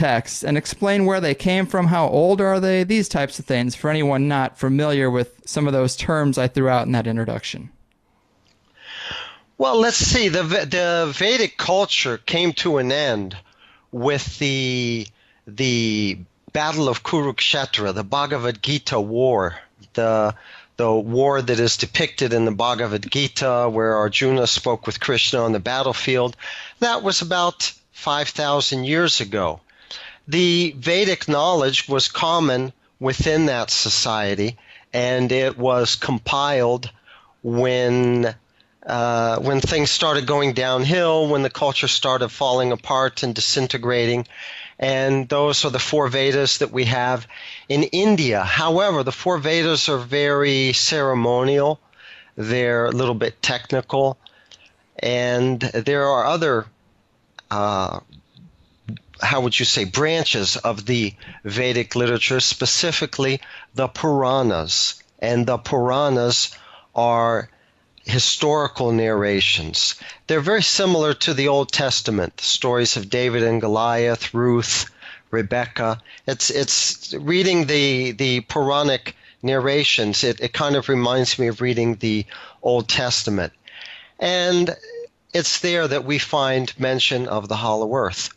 texts and explain where they came from, how old are they, these types of things for anyone not familiar with some of those terms I threw out in that introduction. Well, let's see. The Vedic culture came to an end with the Battle of Kurukshetra, the Bhagavad Gita war, the war that is depicted in the Bhagavad Gita where Arjuna spoke with Krishna on the battlefield. That was about 5,000 years ago. The Vedic knowledge was common within that society, and it was compiled when things started going downhill, when the culture started falling apart and disintegrating. And those are the four Vedas that we have in India. However, the four Vedas are very ceremonial. They're a little bit technical. And there are other, how would you say, branches of the Vedic literature, specifically the Puranas. And the Puranas are historical narrations. They're very similar to the Old Testament, the stories of David and Goliath, Ruth, Rebecca. It's reading the Puranic narrations. It kind of reminds me of reading the Old Testament. And it's there that we find mention of the Hollow Earth.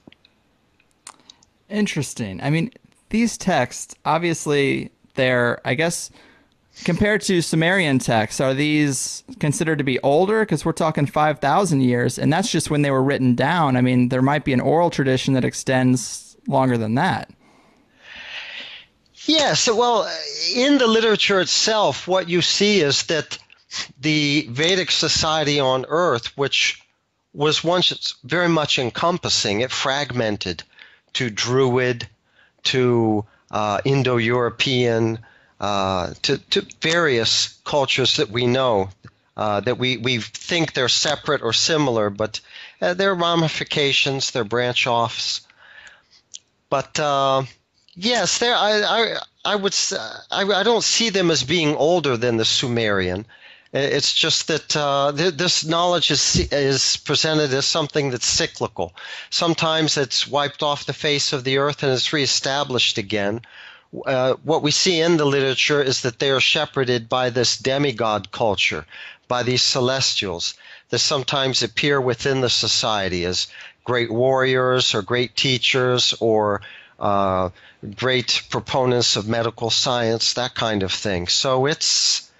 Interesting. I mean, these texts, obviously, they're, I guess, compared to Sumerian texts, are these considered to be older? Because we're talking 5,000 years, and that's just when they were written down. I mean, there might be an oral tradition that extends longer than that. Yes, well, in the literature itself, what you see is that the Vedic society on Earth, which was once very much encompassing, it fragmented to Druid, to Indo-European, to various cultures that we know, that we think they're separate or similar, but they're ramifications, they're branch-offs. But yes, I don't see them as being older than the Sumerian. It's just that this knowledge is presented as something that's cyclical. Sometimes it's wiped off the face of the earth and is reestablished again. What we see in the literature is that they are shepherded by this demigod culture, by these celestials that sometimes appear within the society as great warriors or great teachers or great proponents of medical science, that kind of thing. So it's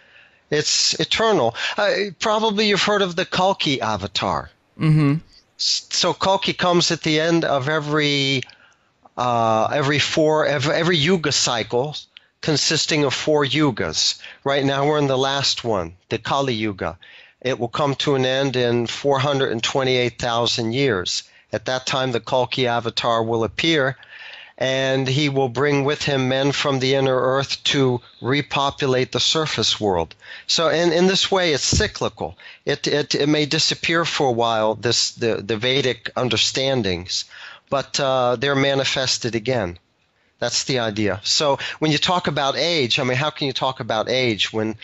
eternal. Probably you've heard of the Kalki avatar. Mm-hmm. So Kalki comes at the end of every yuga cycle, consisting of 4 yugas. Right now we're in the last one, the Kali Yuga. It will come to an end in 428,000 years. At that time, the Kalki avatar will appear, and he will bring with him men from the inner earth to repopulate the surface world. So in this way, it's cyclical. It may disappear for a while, the Vedic understandings, but they're manifested again. That's the idea. So when you talk about age, I mean, how can you talk about age when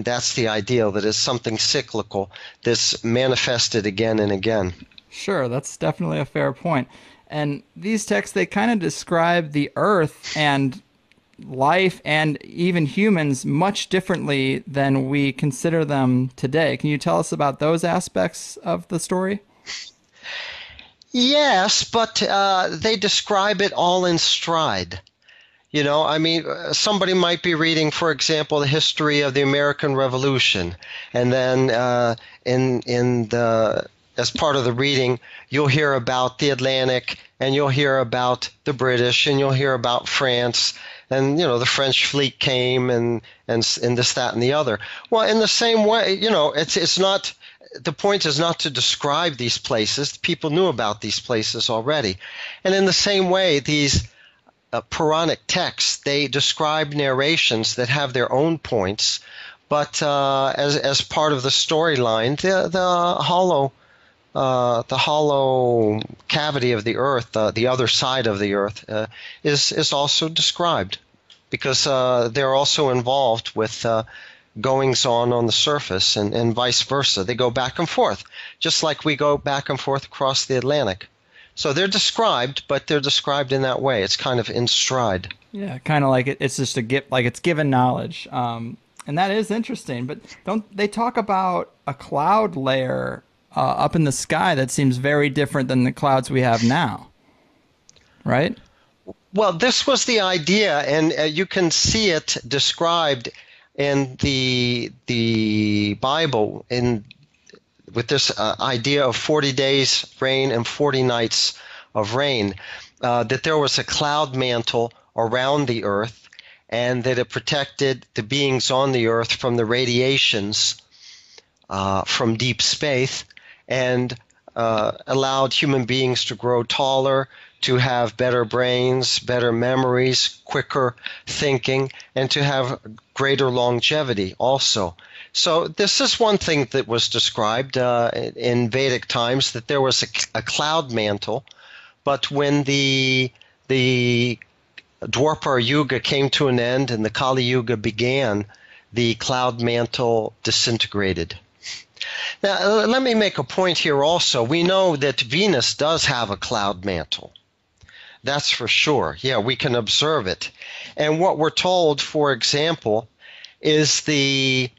that's the ideal, that it's something cyclical that's manifested again and again? Sure, that's definitely a fair point. And these texts, they kind of describe the earth and life and even humans much differently than we consider them today. Can you tell us about those aspects of the story? Yes, but they describe it all in stride. You know, I mean, somebody might be reading, for example, the history of the American Revolution, and then as part of the reading, you'll hear about the Atlantic, and you'll hear about the British, and you'll hear about France, and you know, the French fleet came, and this, that, and the other. Well, in the same way, you know, it's not. The point is not to describe these places. People knew about these places already. And in the same way, these Puranic texts, they describe narrations that have their own points, but as part of the storyline, the hollow cavity of the earth, the other side of the earth, is also described, because they're also involved with goings-on the surface, and vice versa. They go back and forth, just like we go back and forth across the Atlantic. So they're described, but they're described in that way. It's kind of in stride. Yeah, kind of like it's just a gift, like it's given knowledge. And that is interesting. But don't they talk about a cloud layer up in the sky that seems very different than the clouds we have now, right? Well, this was the idea, and you can see it described in the Bible with this idea of 40 days rain and 40 nights of rain, that there was a cloud mantle around the earth, and that it protected the beings on the earth from the radiations from deep space, and allowed human beings to grow taller, to have better brains, better memories, quicker thinking, and to have greater longevity also. So this is one thing that was described in Vedic times, that there was a cloud mantle, but when the Dwapara Yuga came to an end and the Kali Yuga began, the cloud mantle disintegrated. Now, let me make a point here also. We know that Venus does have a cloud mantle. That's for sure. Yeah, we can observe it. And what we're told, for example, is the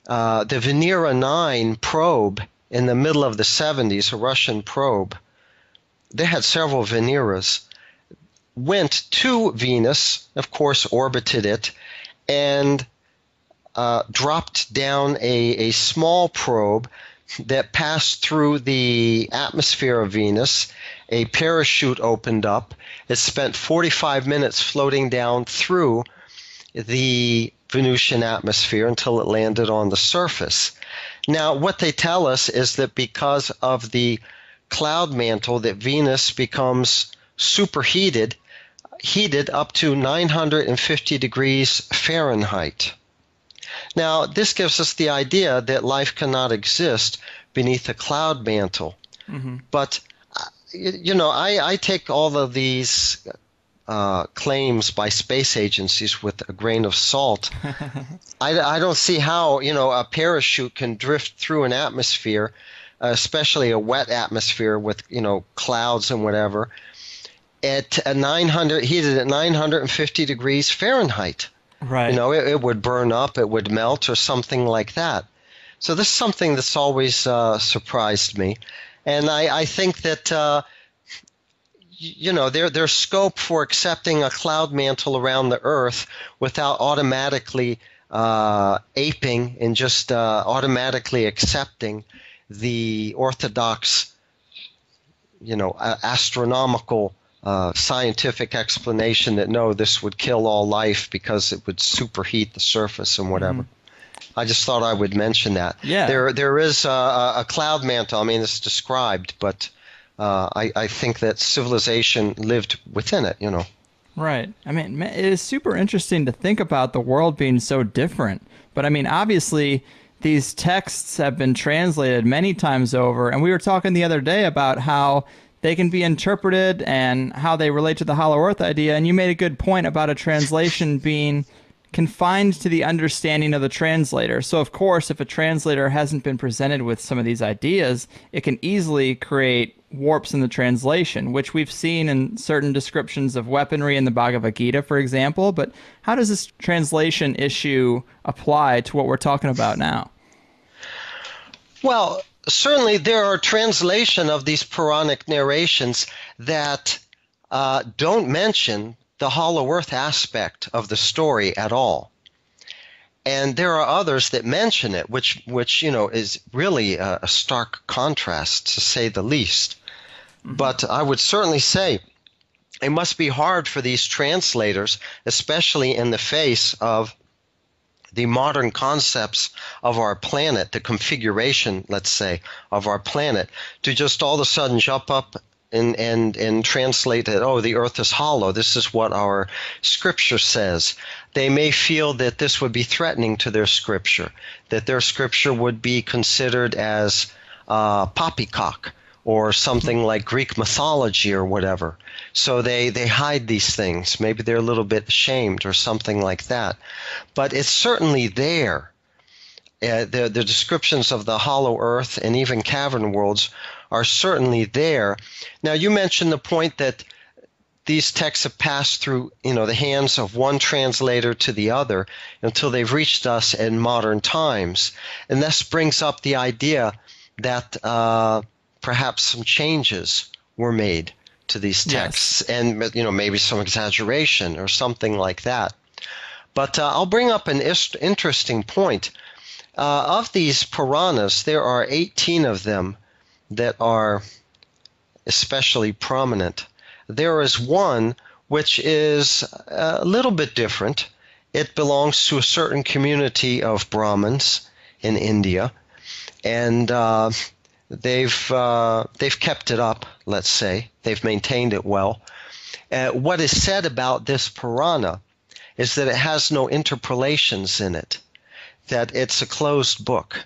Venera 9 probe in the middle of the 70s, a Russian probe. They had several Veneras. Went to Venus, of course, orbited it, and dropped down a small probe that passed through the atmosphere of Venus. A parachute opened up. It spent 45 minutes floating down through the Venusian atmosphere until it landed on the surface. Now, what they tell us is that because of the cloud mantle, that Venus becomes superheated, heated up to 950 degrees Fahrenheit. Now, this gives us the idea that life cannot exist beneath a cloud mantle. Mm-hmm. But, you know, I take all of these claims by space agencies with a grain of salt. I don't see how, you know, a parachute can drift through an atmosphere, especially a wet atmosphere with, you know, clouds and whatever, at a heated at 950 degrees Fahrenheit. Right. You know, it would burn up, it would melt, or something like that. So this is something that's always surprised me. And I think that, you know, there's scope for accepting a cloud mantle around the Earth without automatically aping and just automatically accepting the orthodox, you know, astronomical scientific explanation that no, this would kill all life because it would superheat the surface and whatever. I just thought I would mention that. Yeah. There is a cloud mantle. I mean, it's described, but I think that civilization lived within it, you know. Right. I mean, it is super interesting to think about the world being so different. But I mean, obviously, these texts have been translated many times over. And we were talking the other day about how they can be interpreted and how they relate to the Hollow Earth idea. And you made a good point about a translation being confined to the understanding of the translator. So, of course, if a translator hasn't been presented with some of these ideas, it can easily create warps in the translation, which we've seen in certain descriptions of weaponry in the Bhagavad Gita, for example. But how does this translation issue apply to what we're talking about now? Well, certainly there are translation of these Puranic narrations that don't mention the Hollow Earth aspect of the story at all. And there are others that mention it, which you know, is really a stark contrast, to say the least. Mm-hmm. But I would certainly say it must be hard for these translators, especially in the face of the modern concepts of our planet, the configuration, let's say, of our planet, to just all of a sudden jump up and translate that, oh, the earth is hollow. This is what our scripture says. They may feel that this would be threatening to their scripture, that their scripture would be considered as poppycock or something like Greek mythology or whatever. So they hide these things. Maybe they're a little bit ashamed or something like that. But it's certainly there. The descriptions of the hollow earth and even cavern worlds are certainly there. Now, you mentioned the point that these texts have passed through, the hands of one translator to the other until they've reached us in modern times. And this brings up the idea that perhaps some changes were made to these texts, and maybe some exaggeration or something like that. But I'll bring up an interesting point. Of these Puranas, there are 18 of them that are especially prominent. There is one which is a little bit different. It belongs to a certain community of Brahmins in India, and they've kept it up, let's say. They've maintained it well. What is said about this Purana is that it has no interpolations in it, that it's a closed book.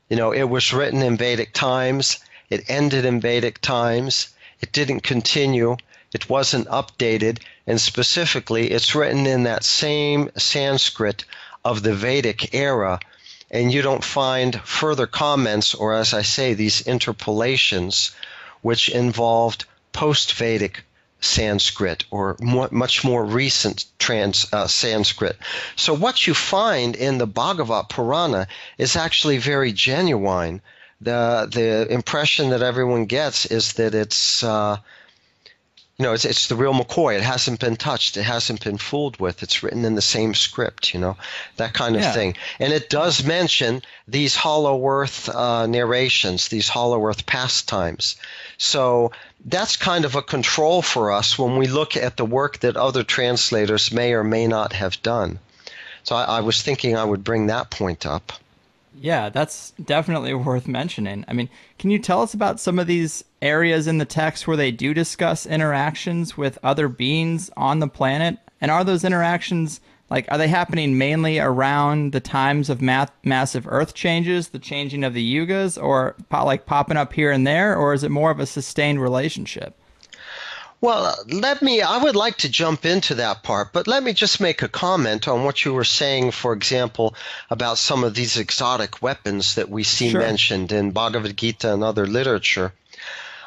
It was written in Vedic times. It ended in Vedic times. It didn't continue. It wasn't updated. And specifically, it's written in that same Sanskrit of the Vedic era. And you don't find further comments, or as I say, these interpolations, which involved post-Vedic Sanskrit or much more recent Sanskrit. So what you find in the Bhagavad Purana is actually very genuine. The impression that everyone gets is that it's it's the real McCoy. It hasn't been touched. It hasn't been fooled with. It's written in the same script, that kind of thing. And it does mention these hollow earth narrations, these hollow earth pastimes. So that's kind of a control for us when we look at the work that other translators may or may not have done. So I was thinking I would bring that point up. Yeah, that's definitely worth mentioning. I mean, can you tell us about some of these areas in the text where they do discuss interactions with other beings on the planet? And are those interactions, are they happening mainly around the times of massive Earth changes, the changing of the yugas, or popping up here and there, or is it more of a sustained relationship? Well, I would like to jump into that part, but let me just make a comment on what you were saying, for example, about some of these exotic weapons that we see mentioned in Bhagavad Gita and other literature.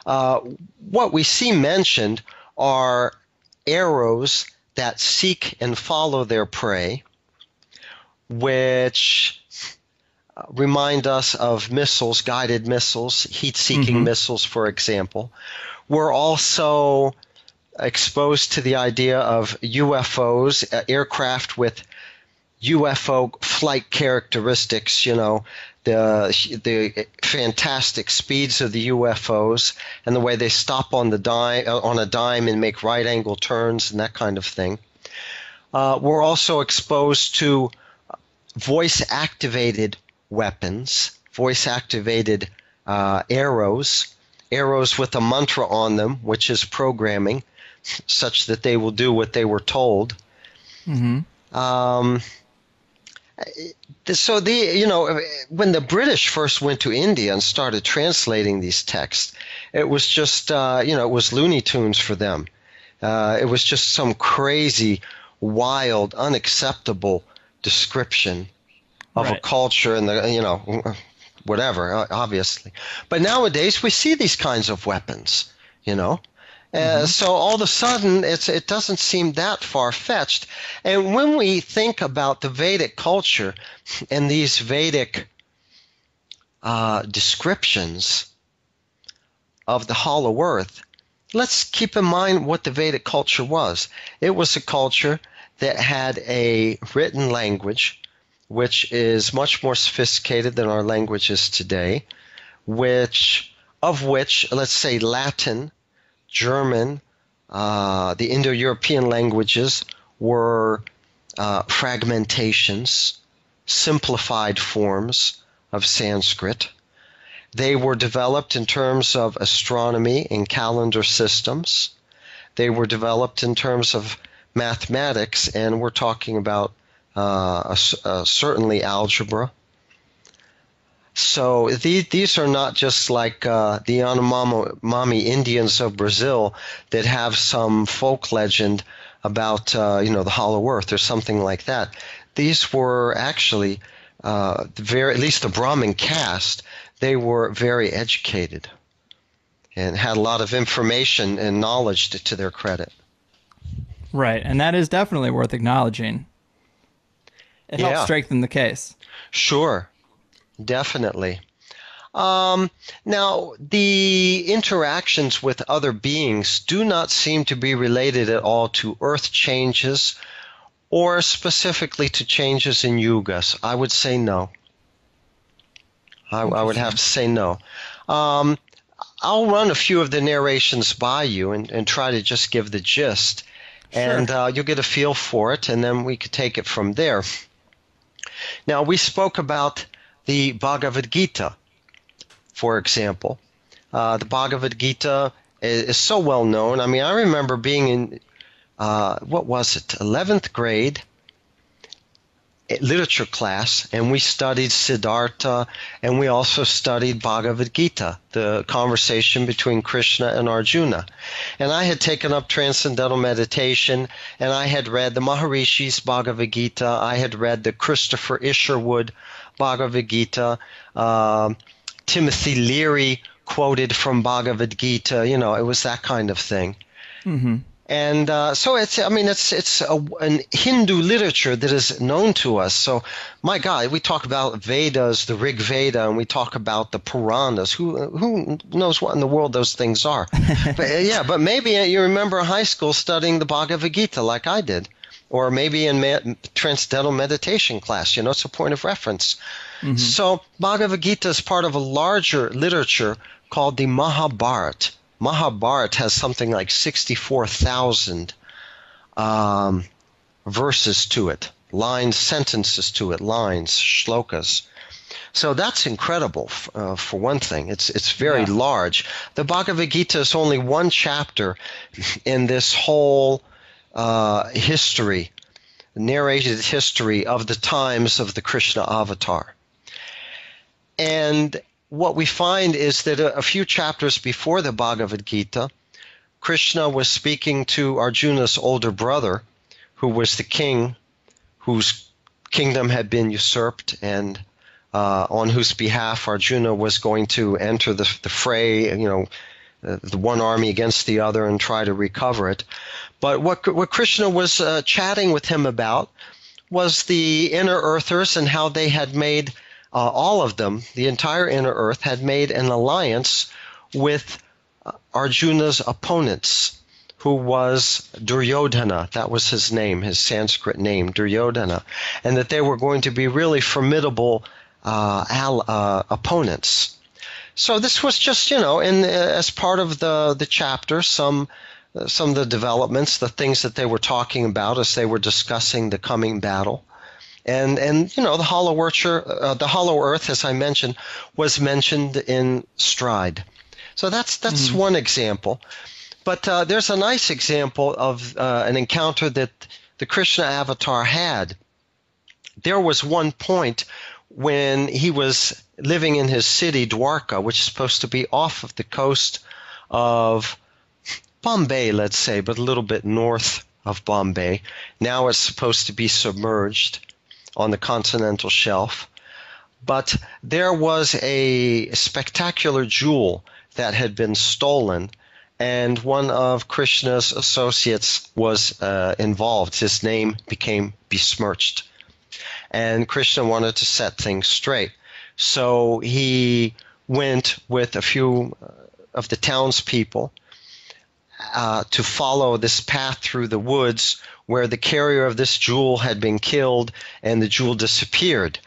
What we see mentioned are arrows that seek and follow their prey, which remind us of missiles, guided missiles, heat-seeking missiles, for example. We're also exposed to the idea of UFOs, aircraft with UFO flight characteristics, the fantastic speeds of the UFOs and the way they stop on a dime and make right-angle turns and that kind of thing. We're also exposed to voice-activated weapons, voice-activated arrows with a mantra on them, which is programming, such that they will do what they were told. Mm-hmm. So when the British first went to India and started translating these texts, it was just it was Looney Tunes for them. It was just some crazy, wild, unacceptable description of a culture and whatever, obviously. But nowadays we see these kinds of weapons, So all of a sudden it doesn't seem that far-fetched. And when we think about the Vedic culture and these Vedic descriptions of the hollow earth, let's keep in mind what the Vedic culture was. It was a culture that had a written language which is much more sophisticated than our languages today, of which, let's say, Latin, German, the Indo-European languages were fragmentations, simplified forms of Sanskrit. They were developed in terms of astronomy and calendar systems. They were developed in terms of mathematics, and we're talking about certainly algebra. So these are not just like the Yanomami Indians of Brazil that have some folk legend about the hollow earth or something like that. These were actually at least the Brahmin caste. They were very educated. and had a lot of information and knowledge to their credit. Right, and that is definitely worth acknowledging. It helps strengthen the case. Sure, definitely. Now, the interactions with other beings do not seem to be related at all to earth changes or specifically to changes in yugas. I would say no. I would have to say no. I'll run a few of the narrations by you and try to just give the gist. Sure. And you'll get a feel for it, and then we could take it from there. Now, we spoke about the Bhagavad Gita, for example. The Bhagavad Gita is so well known. I mean, I remember being in, 11th grade literature class, and we studied Siddhartha, and we also studied Bhagavad Gita, the conversation between Krishna and Arjuna. And I had taken up transcendental meditation, and I had read the Maharishi's Bhagavad Gita. I had read the Christopher Isherwood Bhagavad Gita. Timothy Leary quoted from Bhagavad Gita. You know, it was that kind of thing. Mm-hmm. And so it's an Hindu literature that is known to us. So, my God, we talk about Vedas, the Rig Veda, and we talk about the Puranas. Who knows what in the world those things are? but maybe you remember high school studying the Bhagavad Gita like I did, or maybe in transcendental meditation class. You know, it's a point of reference. Mm-hmm. So, Bhagavad Gita is part of a larger literature called the Mahabharata. Mahabharata has something like 64,000 verses to it, lines, sentences to it, lines, shlokas. So that's incredible, for one thing. It's very large. The Bhagavad Gita is only one chapter in this whole history, narrated history of the times of the Krishna avatar. And what we find is that a few chapters before the Bhagavad Gita, Krishna was speaking to Arjuna's older brother, who was the king whose kingdom had been usurped, and on whose behalf Arjuna was going to enter the fray, you know, the one army against the other and try to recover it. But what Krishna was chatting with him about was the inner earthers and how they had made all of them, the entire inner earth, had made an alliance with Arjuna's opponents, who was Duryodhana. That was his name, his Sanskrit name, Duryodhana. And that they were going to be really formidable opponents. So this was just, you know, as part of the chapter, some of the developments, the things that they were talking about as they were discussing the coming battle. And you know, the hollow earth, as I mentioned, was mentioned in stride. So that's one example. But there's a nice example of an encounter that the Krishna avatar had. There was one point when he was living in his city, Dwarka, which is supposed to be off of the coast of Bombay, let's say, but a little bit north of Bombay. Now it's supposed to be submerged on the continental shelf. But there was a spectacular jewel that had been stolen, and one of Krishna's associates was involved. His name became besmirched. And Krishna wanted to set things straight. So he went with a few of the townspeople to follow this path through the woods where the carrier of this jewel had been killed and the jewel disappeared.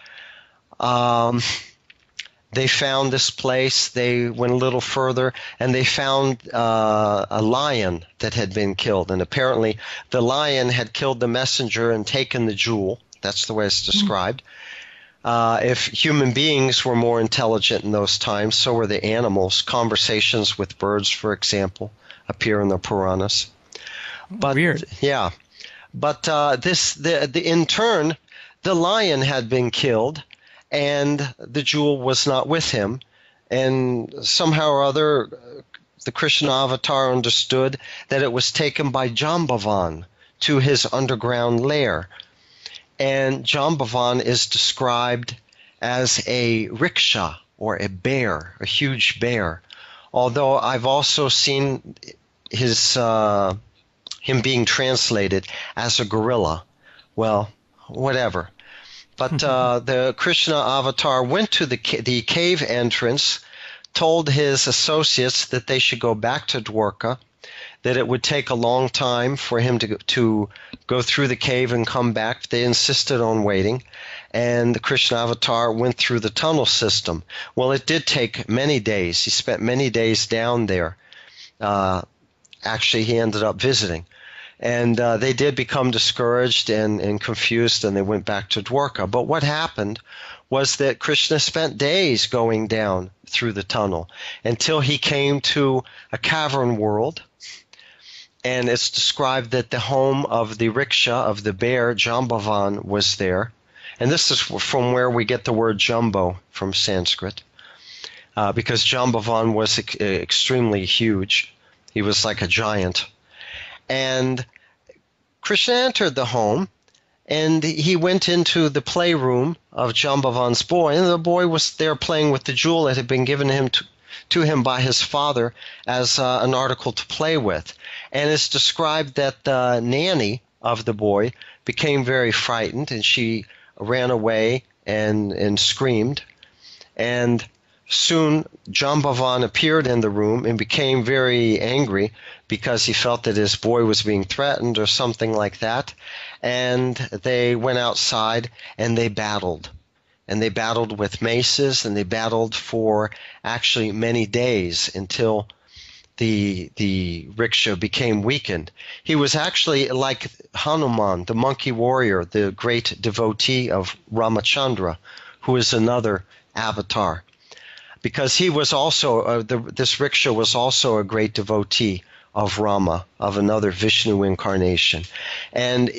They found this place. They went a little further, and they found a lion that had been killed. And apparently the lion had killed the messenger and taken the jewel. That's the way it's described. If human beings were more intelligent in those times, so were the animals. Conversations with birds, for example, appear in the Puranas. But, weird. Yeah. But in turn, the lion had been killed, and the jewel was not with him. And somehow or other, the Krishna avatar understood that it was taken by Jambavan to his underground lair. And Jambavan is described as a rickshaw or a bear, a huge bear, although I've also seen his him being translated as a gorilla. Well, whatever. But the Krishna avatar went to the cave entrance, told his associates that they should go back to Dwarka, that it would take a long time for him to go through the cave and come back. They insisted on waiting, and the Krishna avatar went through the tunnel system. Well, it did take many days. He spent many days down there. Actually, he ended up visiting. And they did become discouraged and confused, and they went back to Dwarka. But what happened was that Krishna spent days going down through the tunnel until he came to a cavern world. And it's described that the home of the rickshaw of the bear, Jambavan, was there. And this is from where we get the word jumbo from Sanskrit, because Jambavan was extremely huge. He was like a giant. And Krishna entered the home, and he went into the playroom of Jambavan's boy, and the boy was there playing with the jewel that had been given him to him by his father as an article to play with. And it's described that the nanny of the boy became very frightened, and she ran away and screamed. And soon Jambavan appeared in the room and became very angry because he felt that his boy was being threatened or something like that. And they went outside and they battled. And they battled with maces, and they battled for actually many days until the rickshaw became weakened. He was actually like Hanuman, the monkey warrior, the great devotee of Ramachandra, who is another avatar. Because he was also, this rickshaw was also a great devotee of Rama, of another Vishnu incarnation. And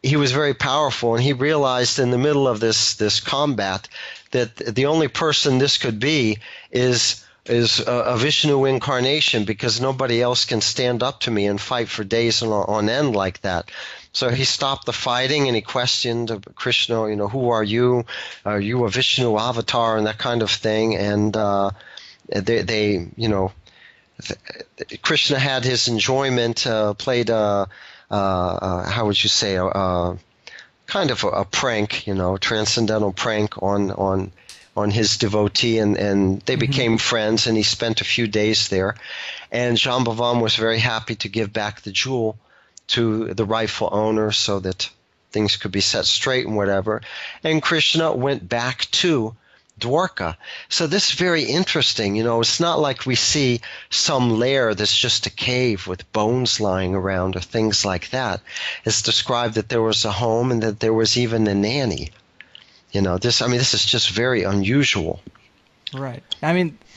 he was very powerful, and he realized in the middle of this combat that the only person this could be is a Vishnu incarnation, because nobody else can stand up to me and fight for days on end like that. So he stopped the fighting and he questioned Krishna, who are you? Are you a Vishnu avatar, and that kind of thing? And Krishna had his enjoyment, played how would you say, kind of a prank, transcendental prank on his devotee, and they became friends, and he spent a few days there. And Jambavan was very happy to give back the jewel to the rightful owner so that things could be set straight and whatever. And Krishna went back to Dwarka. So this is very interesting. It's not like we see some lair that's just a cave with bones lying around or things like that. It's described that there was a home and that there was even a nanny. This is just very unusual. Right.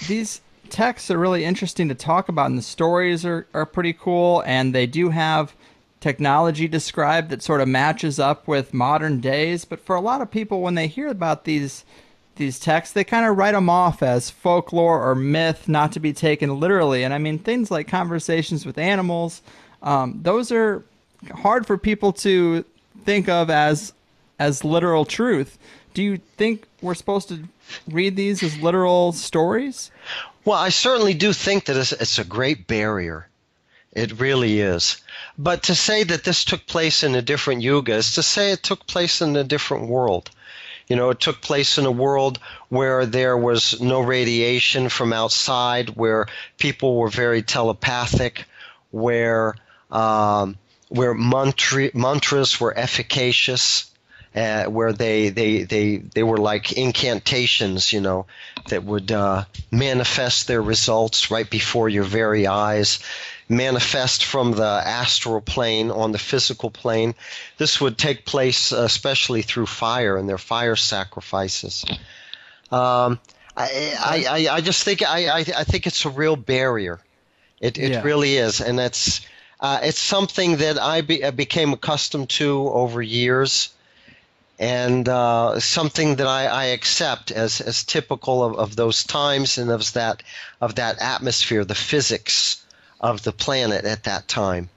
These texts are really interesting to talk about, and the stories are pretty cool, and they do have technology described that sort of matches up with modern days. But for a lot of people, when they hear about these texts, they kind of write them off as folklore or myth, not to be taken literally. And things like conversations with animals, those are hard for people to think of as literal truth. Do you think we're supposed to read these as literal stories? Well, I certainly do think that it's a great barrier. It really is. But to say that this took place in a different yuga is to say it took place in a different world. It took place in a world where there was no radiation from outside, where people were very telepathic, where mantras were efficacious, where they were like incantations, that would manifest their results right before your very eyes, manifest from the astral plane on the physical plane. This would take place especially through fire and their fire sacrifices. I just think I think it's a real barrier. It really is, and it's something that I became accustomed to over years, and something that I accept as typical of those times and of that atmosphere, the physics of the planet at that time.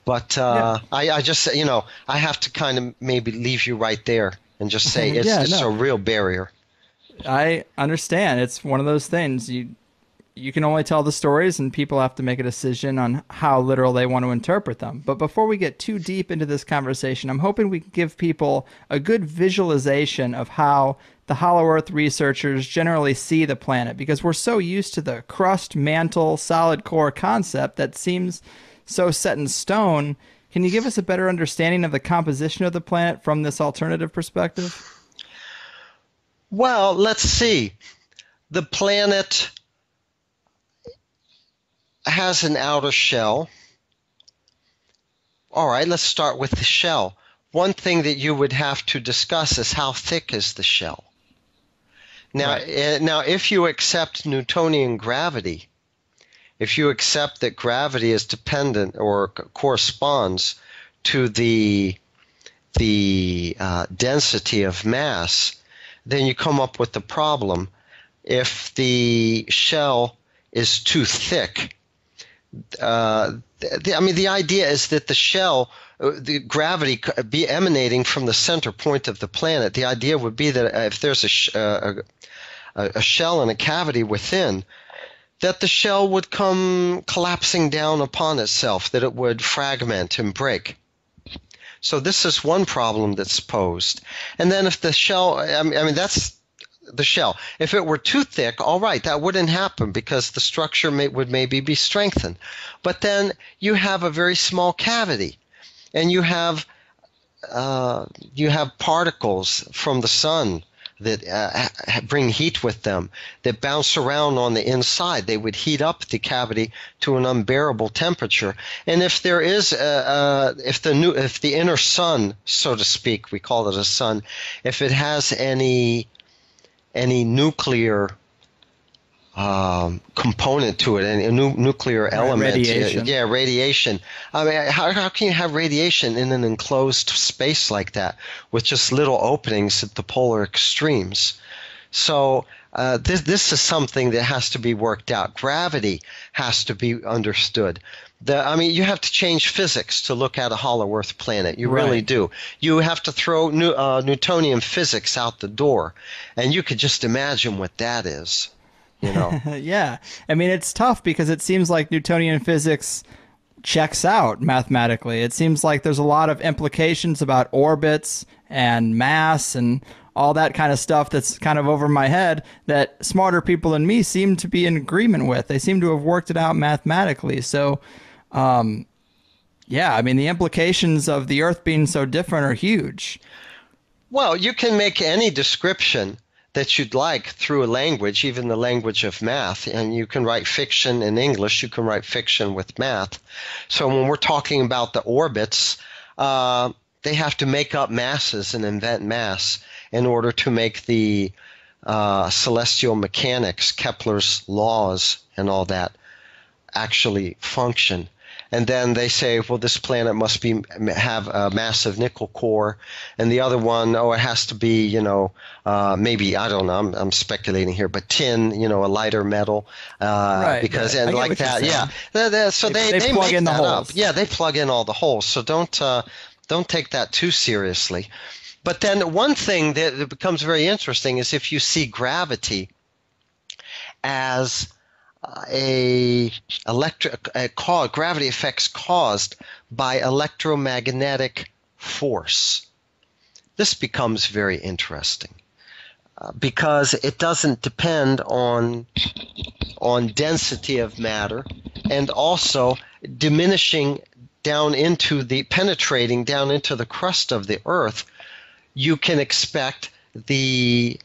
But I just, I have to kind of maybe leave you right there and just say it's a real barrier. I understand. It's one of those things. you can only tell the stories and people have to make a decision on how literal they want to interpret them. But before we get too deep into this conversation, I'm hoping we can give people a good visualization of how the Hollow Earth researchers generally see the planet, because we're so used to the crust, mantle, solid core concept that seems so set in stone. Can you give us a better understanding of the composition of the planet from this alternative perspective? Well, let's see. The planet has an outer shell. All right, let's start with the shell. One thing that you would have to discuss is how thick is the shell. Now, Right. now, if you accept Newtonian gravity, if you accept that gravity is dependent or corresponds to the density of mass, then you come up with the problem. If the shell is too thick, the idea is that the shell, the gravity be emanating from the center point of the planet. The idea would be that if there's a shell and a cavity within, that the shell would come collapsing down upon itself, that it would fragment and break. So this is one problem that's posed. And then if the shell, that's the shell. If it were too thick, all right, that wouldn't happen because the structure would maybe be strengthened. But then you have a very small cavity, and you have particles from the sun that bring heat with them, that bounce around on the inside. They would heat up the cavity to an unbearable temperature. And if there is, if the inner sun, so to speak, we call it a sun, if it has any nuclear component to it, a nuclear element. Radiation. Yeah, radiation. I mean, how can you have radiation in an enclosed space like that with just little openings at the polar extremes? So this is something that has to be worked out. Gravity has to be understood. You have to change physics to look at a hollow Earth planet. You really do. You have to throw Newtonian physics out the door, and you could just imagine what that is. Yeah. I mean, it's tough because it seems like Newtonian physics checks out mathematically. It seems like there's a lot of implications about orbits and mass and all that kind of stuff that's kind of over my head that smarter people than me seem to be in agreement with. They seem to have worked it out mathematically. So, yeah, I mean, the implications of the Earth being so different are huge. Well, you can make any description that you'd like through a language, even the language of math, and you can write fiction in English, you can write fiction with math. So when we're talking about the orbits, they have to make up masses and invent mass in order to make the celestial mechanics, Kepler's laws and all that actually function. And then they say, well, this planet must have a massive nickel core, and the other one, it has to be, maybe, I don't know, I'm speculating here, but tin, a lighter metal, because and like that, yeah. So they plug make in the that holes. up. Yeah, they plug in all the holes. So don't take that too seriously. But then one thing that becomes very interesting is if you see gravity as gravity effects caused by electromagnetic force. This becomes very interesting because it doesn't depend on density of matter, and also penetrating down into the crust of the Earth. You can expect the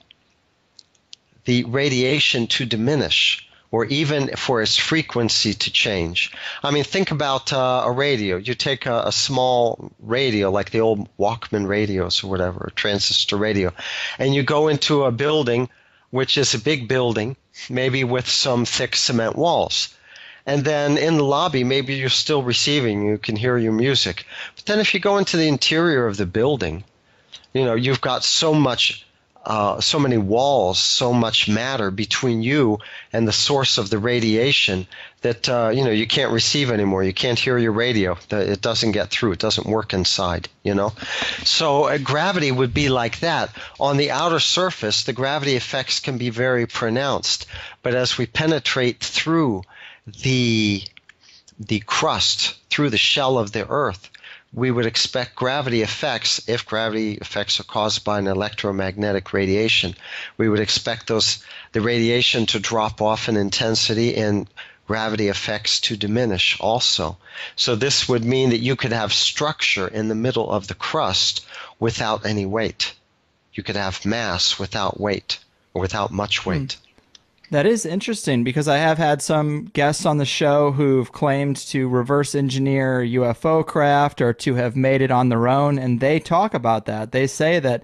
radiation to diminish, or even for its frequency to change. I mean, think about a radio. You take a small radio, like the old Walkman radios or whatever, a transistor radio, and you go into a building, which is a big building, maybe with some thick cement walls. And then in the lobby, maybe you're still receiving, you can hear your music. But then if you go into the interior of the building, you've got so much so many walls, so much matter between you and the source of the radiation that you can't receive anymore. You can't hear your radio. It doesn't get through. It doesn't work inside. So gravity would be like that. On the outer surface, the gravity effects can be very pronounced, but as we penetrate through the crust, through the shell of the Earth, we would expect gravity effects, if gravity effects are caused by an electromagnetic radiation, we would expect the radiation to drop off in intensity and gravity effects to diminish also. So this would mean that you could have structure in the middle of the crust without any weight. You could have mass without weight, or without much weight. That is interesting, because I have had some guests on the show who've claimed to reverse engineer UFO craft or to have made it on their own, and they talk about that. They say that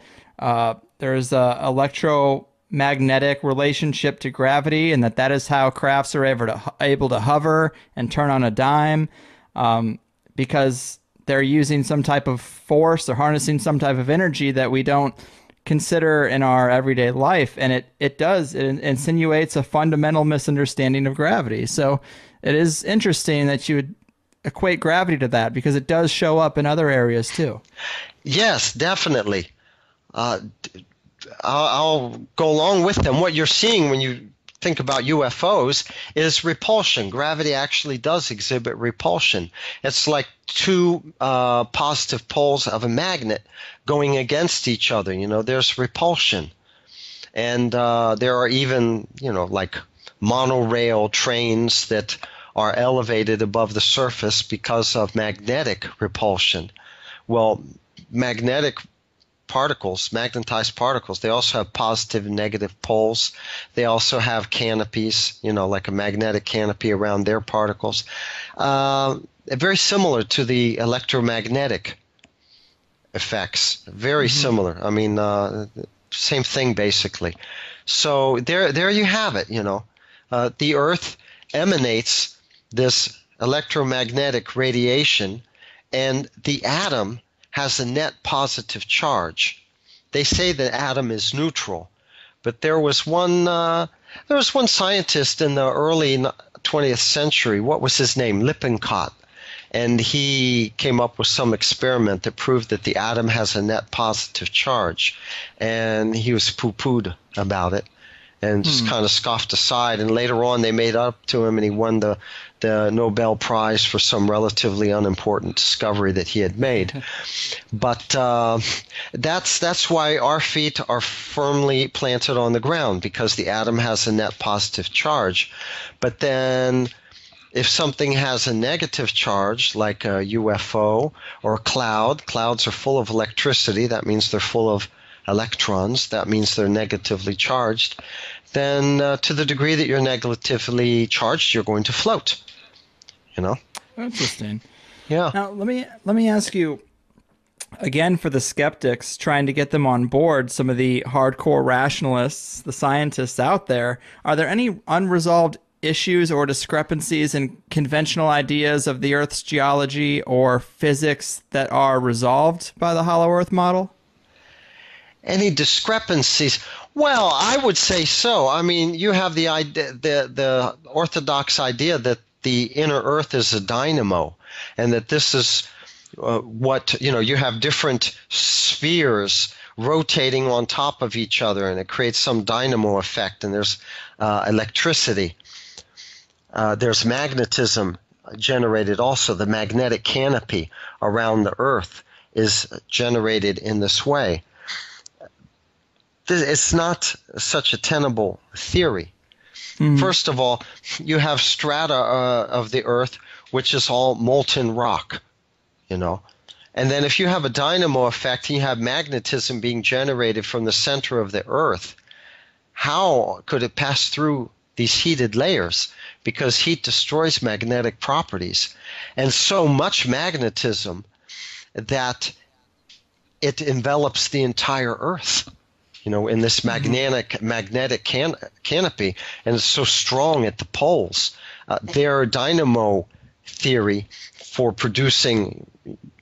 there's a electromagnetic relationship to gravity, and that is how crafts are able to hover and turn on a dime, because they're using some type of force or harnessing some type of energy that we don't consider in our everyday life, and it insinuates a fundamental misunderstanding of gravity. So it is interesting that you would equate gravity to that, because it does show up in other areas too. Yes, definitely. I'll go along with them. What you're seeing when you think about UFOs is repulsion. Gravity actually does exhibit repulsion. It's like two positive poles of a magnet going against each other. There's repulsion. And there are even, like monorail trains that are elevated above the surface because of magnetic repulsion. Well, magnetized particles, they also have positive and negative poles. They also have canopies, like a magnetic canopy around their particles. Very similar to the electromagnetic effects. Very similar. I mean, same thing basically. So there you have it, the Earth emanates this electromagnetic radiation, and the atom has a net positive charge. They say the atom is neutral, but there was one scientist in the early 20th century. What was his name? Lippincott. And he came up with some experiment that proved that the atom has a net positive charge. And he was poo-pooed about it and just kind of scoffed aside. And later on they made up to him, and he won the Nobel Prize for some relatively unimportant discovery that he had made. But that's why our feet are firmly planted on the ground, because the atom has a net positive charge. But then if something has a negative charge, like a UFO or a cloud, clouds are full of electricity. That means they're full of electrons. That means they're negatively charged. Then to the degree that you're negatively charged, you're going to float. Interesting. Yeah. Now let me ask you again, for the skeptics, trying to get them on board, some of the hardcore rationalists, the scientists out there, are there any unresolved issues or discrepancies in conventional ideas of the Earth's geology or physics that are resolved by the Hollow Earth model? Any discrepancies? Well, I would say so. I mean, you have the idea, the orthodox idea that the inner Earth is a dynamo, and that this is you have different spheres rotating on top of each other, and it creates some dynamo effect, and there's electricity. There's magnetism generated also. The magnetic canopy around the Earth is generated in this way. It's not such a tenable theory. Mm-hmm. First of all, you have strata of the Earth, which is all molten rock, And then if you have a dynamo effect, you have magnetism being generated from the center of the Earth. How could it pass through these heated layers? Because heat destroys magnetic properties. And so much magnetism that it envelops the entire Earth. In this magnetic canopy, and it's so strong at the poles. Their dynamo theory for producing,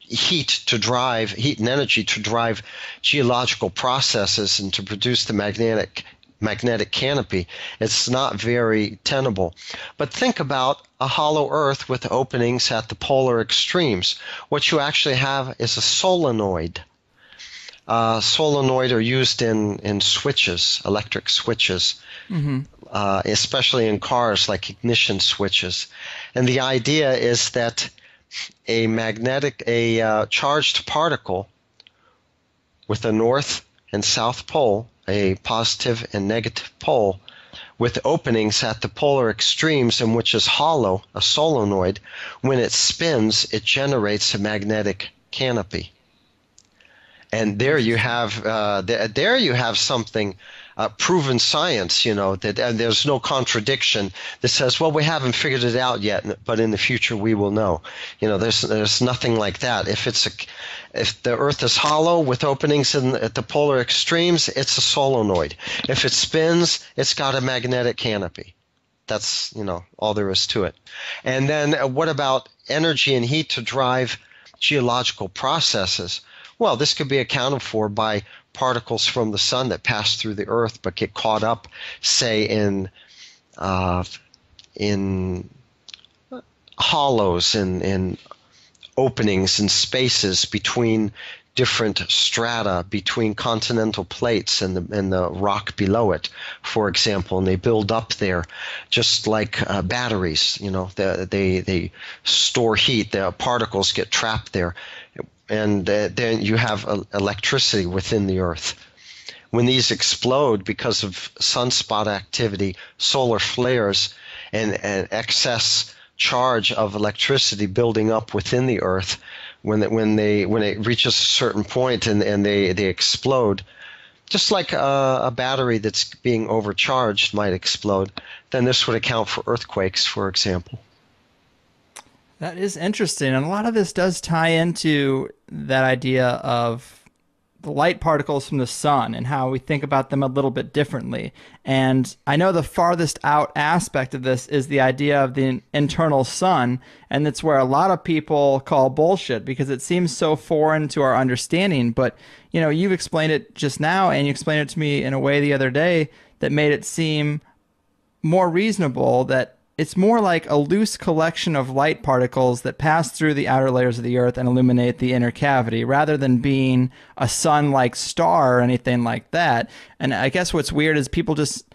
heat and energy to drive geological processes and to produce the magnetic canopy. It's not very tenable. But think about a hollow Earth with openings at the polar extremes. What you actually have is a solenoid. Solenoid are used in switches, electric switches, especially in cars, like ignition switches. And the idea is that a charged particle with a north and south pole, a positive and negative pole, with openings at the polar extremes, and which is hollow, a solenoid, when it spins, it generates a magnetic canopy. And there you have something, proven science, that and there's no contradiction that says, well, we haven't figured it out yet, but in the future we will know. There's nothing like that. If the Earth is hollow with openings at the polar extremes, it's a solenoid. If it spins, it's got a magnetic canopy. That's, all there is to it. And then what about energy and heat to drive geological processes? Well, this could be accounted for by particles from the sun that pass through the Earth but get caught up, say, in hollows and in openings and spaces between different strata, between continental plates and the rock below it, for example, and they build up there, just like batteries. They store heat. The particles get trapped there. And then you have electricity within the Earth. When these explode because of sunspot activity, solar flares, and excess charge of electricity building up within the Earth, when it reaches a certain point and they explode, just like a battery that's being overcharged might explode, then this would account for earthquakes, for example. That is interesting. And a lot of this does tie into that idea of the light particles from the sun and how we think about them a little bit differently. And I know the farthest out aspect of this is the idea of the internal sun. And that's where a lot of people call bullshit because it seems so foreign to our understanding. But, you've explained it just now, and you explained it to me in a way the other day that made it seem more reasonable, that it's more like a loose collection of light particles that pass through the outer layers of the Earth and illuminate the inner cavity, rather than being a sun-like star or anything like that. And I guess what's weird is people just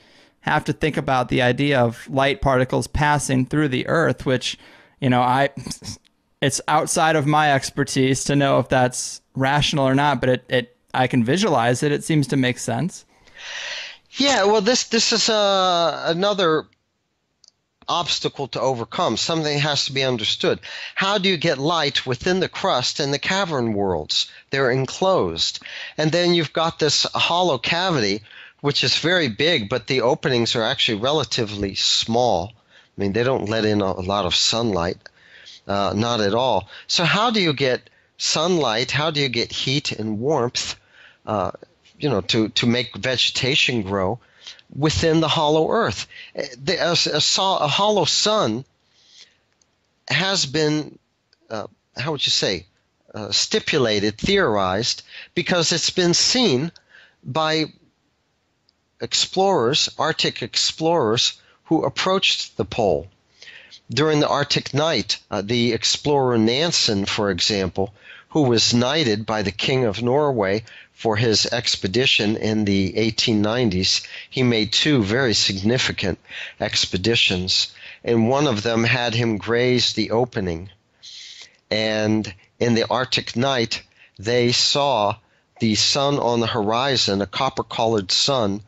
have to think about the idea of light particles passing through the Earth, which, it's outside of my expertise to know if that's rational or not, but I can visualize it. It seems to make sense. Yeah, well, this is another obstacle to overcome. Something has to be understood. How do you get light within the crust and the cavern worlds? They're enclosed. And then you've got this hollow cavity, which is very big, but the openings are actually relatively small. I mean, they don't let in a lot of sunlight, not at all. So how do you get sunlight? How do you get heat and warmth, to make vegetation grow within the hollow Earth? A hollow sun has been, stipulated, theorized, because it's been seen by explorers, Arctic explorers, who approached the pole. During the Arctic night, the explorer Nansen, for example, who was knighted by the King of Norway for his expedition in the 1890s. He made two very significant expeditions, and one of them had him graze the opening. And in the Arctic night, they saw the sun on the horizon, a copper-colored sun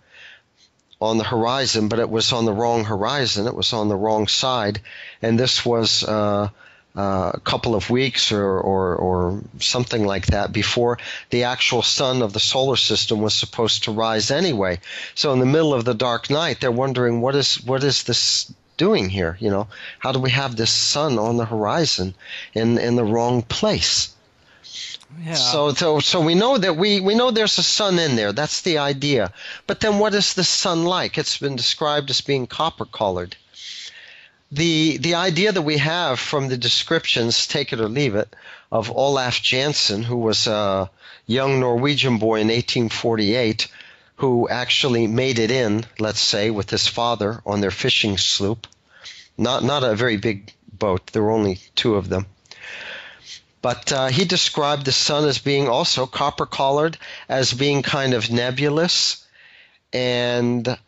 on the horizon, but it was on the wrong horizon. It was on the wrong side. And this was a couple of weeks or something like that before the actual sun of the solar system was supposed to rise anyway. So in the middle of the dark night, they're wondering, what is this doing here? How do we have this sun on the horizon in the wrong place? Yeah. So we know that we know there's a sun in there. That's the idea. But then what is the sun like? It's been described as being copper colored. the idea that we have from the descriptions, take it or leave it, of Olaf Jansen, who was a young Norwegian boy in 1848, who actually made it in, let's say, with his father on their fishing sloop. Not a very big boat. There were only two of them. But he described the sun as being also copper-colored, as being kind of nebulous, and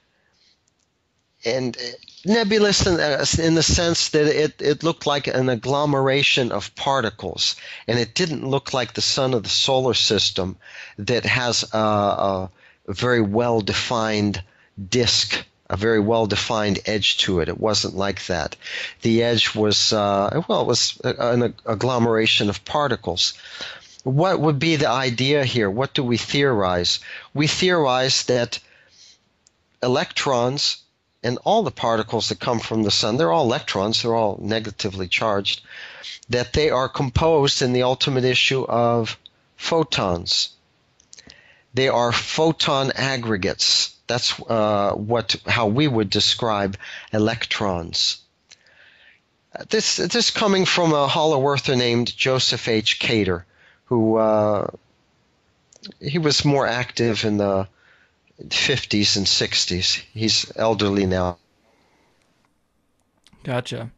nebulous in the sense that it looked like an agglomeration of particles, and it didn't look like the sun of the solar system that has a very well-defined disk, a very well-defined edge to it. It wasn't like that. The edge was, it was an agglomeration of particles. What would be the idea here? What do we theorize? We theorize that electrons and all the particles that come from the sun, they're all electrons, they're all negatively charged, that they are composed in the ultimate issue of photons. They are photon aggregates. That's how we would describe electrons. This coming from a hollow earther named Joseph H. Cater, who he was more active in the 50s and 60s. He's elderly now. Gotcha.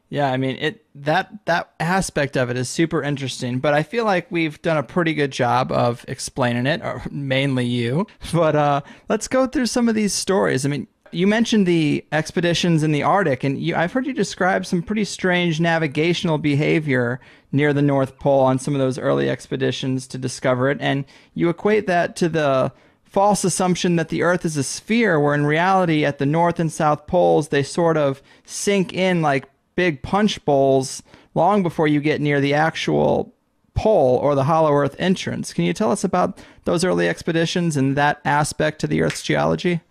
Yeah, I mean, that aspect of it is super interesting, but I feel like we've done a pretty good job of explaining it, or mainly you. But let's go through some of these stories. I mean, you mentioned the expeditions in the Arctic, and I've heard you describe some pretty strange navigational behavior near the North Pole on some of those early expeditions to discover it, and you equate that to the false assumption that the Earth is a sphere, where in reality at the North and South Poles they sort of sink in like big punch bowls long before you get near the actual pole or the hollow Earth entrance. Can you tell us about those early expeditions and that aspect to the Earth's geology?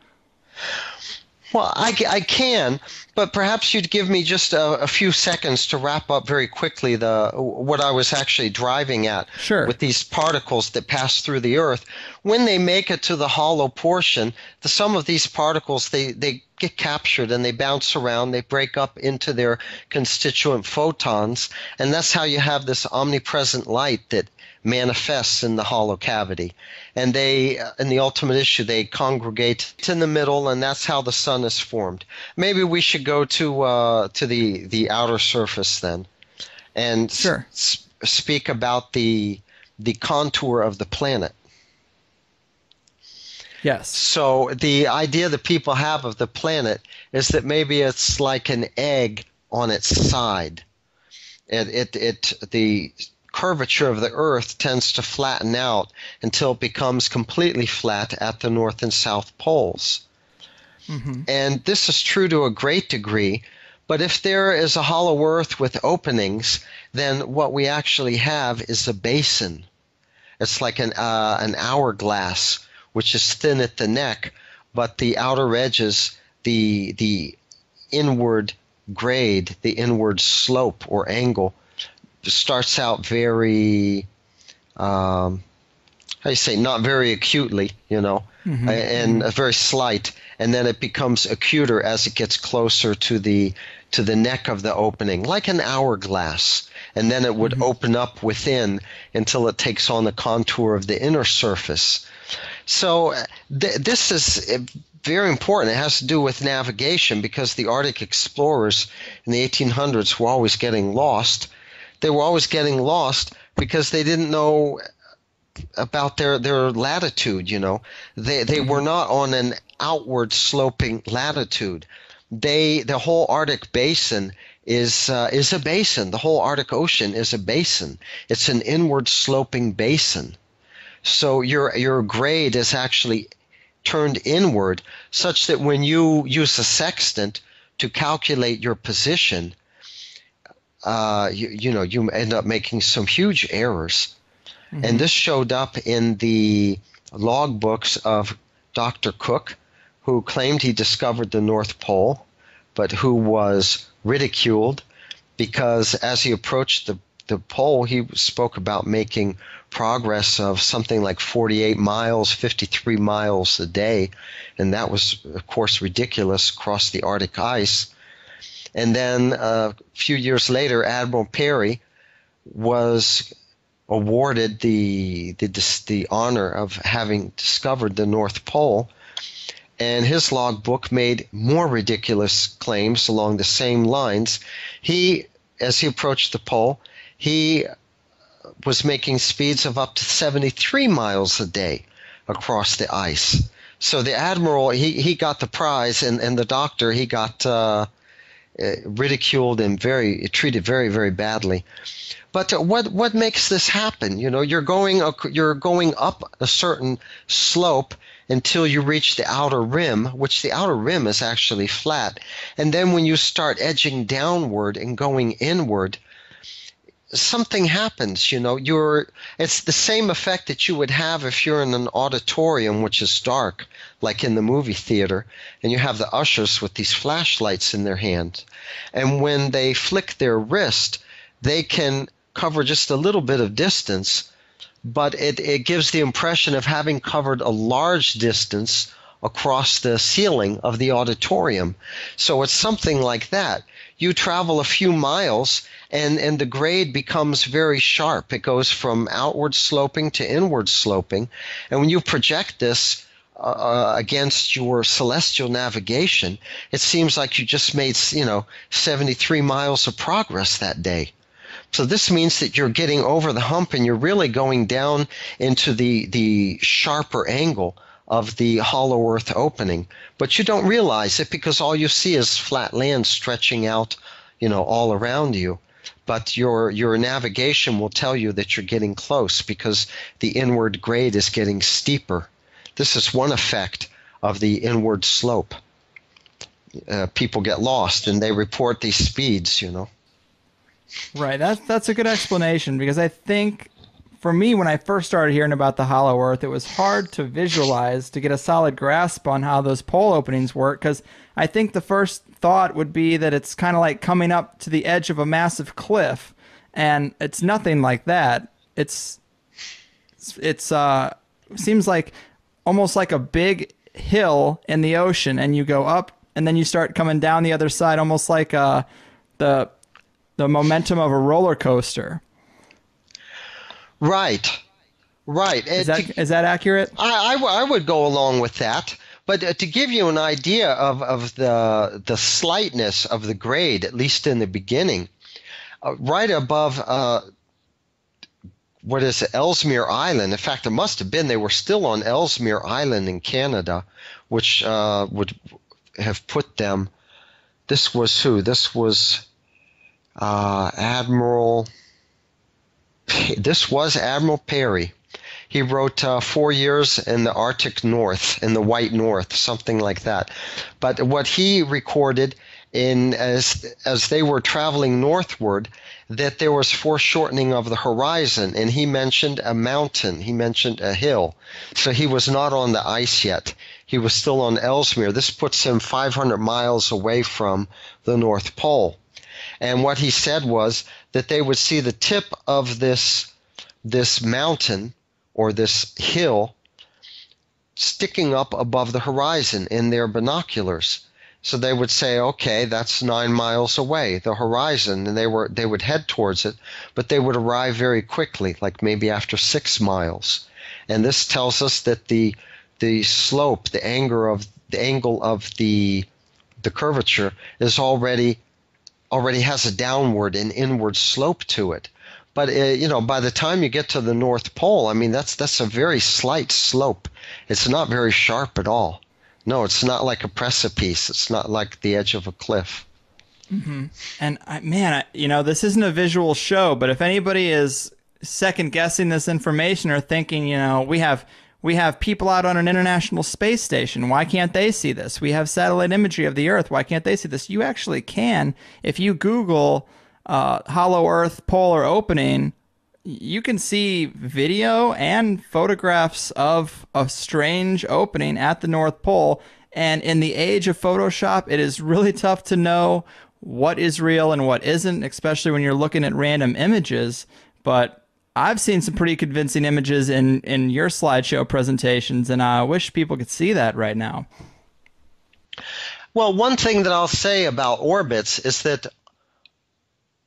Well, I can, but perhaps you'd give me just a few seconds to wrap up very quickly what I was actually driving at. Sure. With these particles that pass through the Earth. When they make it to the hollow portion, some of these particles, they get captured and they bounce around, they break up into their constituent photons, and that's how you have this omnipresent light that manifests in the hollow cavity. And they, in the ultimate issue, they congregate in the middle, and that's how the sun is formed. Maybe we should go to the outer surface then, and sure. Speak about the contour of the planet. Yes. So the idea that people have of the planet is that maybe it's like an egg on its side. The curvature of the Earth tends to flatten out until it becomes completely flat at the North and South poles. Mm-hmm. And this is true to a great degree, but if there is a hollow Earth with openings, then what we actually have is a basin. It's like an hourglass, which is thin at the neck, but the outer edges, the inward grade, the inward slope or angle, starts out very, how do you say, not very acutely, mm-hmm. and very slight, and then it becomes acuter as it gets closer to the neck of the opening, like an hourglass, and then it would mm-hmm. open up within until it takes on the contour of the inner surface. So this is very important. It has to do with navigation, because the Arctic explorers in the 1800s were always getting lost. They were always getting lost because they didn't know about their latitude, They were not on an outward sloping latitude. The whole Arctic basin is a basin. The whole Arctic Ocean is a basin. It's an inward sloping basin. So your grade is actually turned inward, such that when you use a sextant to calculate your position, you end up making some huge errors. Mm-hmm. And this showed up in the logbooks of Dr. Cook, who claimed he discovered the North Pole, but who was ridiculed because as he approached the pole, he spoke about making progress of something like 48 miles, 53 miles a day, and that was, of course, ridiculous across the Arctic ice. And then a few years later, Admiral Peary was awarded the honor of having discovered the North Pole, and his logbook made more ridiculous claims along the same lines. As he approached the pole, he was making speeds of up to 73 miles a day across the ice. So the admiral, he got the prize, and the doctor, he got ridiculed and treated very, very badly. But what makes this happen? You're going up a certain slope until you reach the outer rim, which the outer rim is actually flat. And then when you start edging downward and going inward, something happens. It's the same effect that you would have if you're in an auditorium which is dark, like in the movie theater, and you have the ushers with these flashlights in their hand. And when they flick their wrist, they can cover just a little bit of distance, but it gives the impression of having covered a large distance across the ceiling of the auditorium. So it's something like that. You travel a few miles, and the grade becomes very sharp. It goes from outward sloping to inward sloping. And when you project this against your celestial navigation, it seems like you just made 73 miles of progress that day. So this means that you're getting over the hump, and you're really going down into the sharper angle of the hollow earth opening. But you don't realize it because all you see is flat land stretching out, all around you. But your navigation will tell you that you're getting close because the inward grade is getting steeper. This is one effect of the inward slope. People get lost and they report these speeds, Right. That's a good explanation, because I think for me, when I first started hearing about the hollow earth, it was hard to visualize, to get a solid grasp on how those pole openings work, because I think the first thought would be that it's kind of like coming up to the edge of a massive cliff, and it's nothing like that. It's seems like almost like a big hill in the ocean, and you go up and then you start coming down the other side, almost like the momentum of a roller coaster. Right. Is that accurate? I would go along with that. But to give you an idea of the slightness of the grade, at least in the beginning, right above Ellesmere Island. In fact, it must have been they were still on Ellesmere Island in Canada, which would have put them. This was who? This was Admiral. This was Admiral Peary. He wrote 4 years in the Arctic North, in the White North, something like that. But what he recorded as they were traveling northward, that there was foreshortening of the horizon, and he mentioned a mountain, he mentioned a hill. So he was not on the ice yet. He was still on Ellesmere. This puts him 500 miles away from the North Pole. And what he said was that they would see the tip of this mountain or this hill sticking up above the horizon in their binoculars. So they would say, okay, that's 9 miles away, the horizon, and they would head towards it, but they would arrive very quickly, like maybe after 6 miles. And this tells us that the slope, the angle of the curvature is already has a downward and inward slope to it. But by the time you get to the North Pole, I mean that's a very slight slope. It's not very sharp at all. No, it's not like a precipice. It's not like the edge of a cliff. Mm-hmm. And this isn't a visual show, but if anybody is second guessing this information or thinking, we have people out on an international space station, why can't they see this? We have satellite imagery of the Earth, why can't they see this? You actually can. If you Google hollow Earth polar opening, you can see video and photographs of a strange opening at the North Pole. And in the age of Photoshop, it is really tough to know what is real and what isn't, especially when you're looking at random images. But I've seen some pretty convincing images in your slideshow presentations, and I wish people could see that right now. Well, one thing that I'll say about orbits is that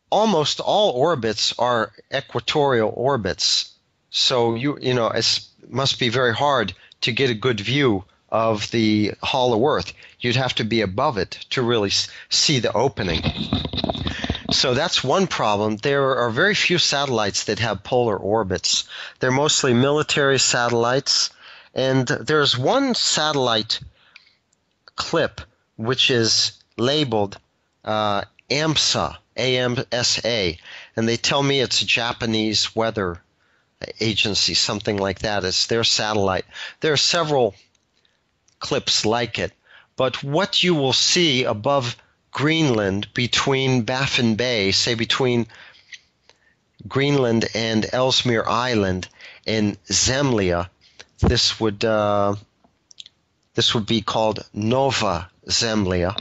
almost all orbits are equatorial orbits. So it must be very hard to get a good view of the hollow Earth. You'd have to be above it to really see the opening. So that's one problem. There are very few satellites that have polar orbits. They're mostly military satellites. And there's one satellite clip which is labeled AMSA, AMSA, and they tell me it's a Japanese weather agency, something like that. It's their satellite. There are several clips like it, but what you will see above Greenland between Baffin Bay, say between Greenland and Ellesmere Island in Zemlya, this would be called Nova Zemlya.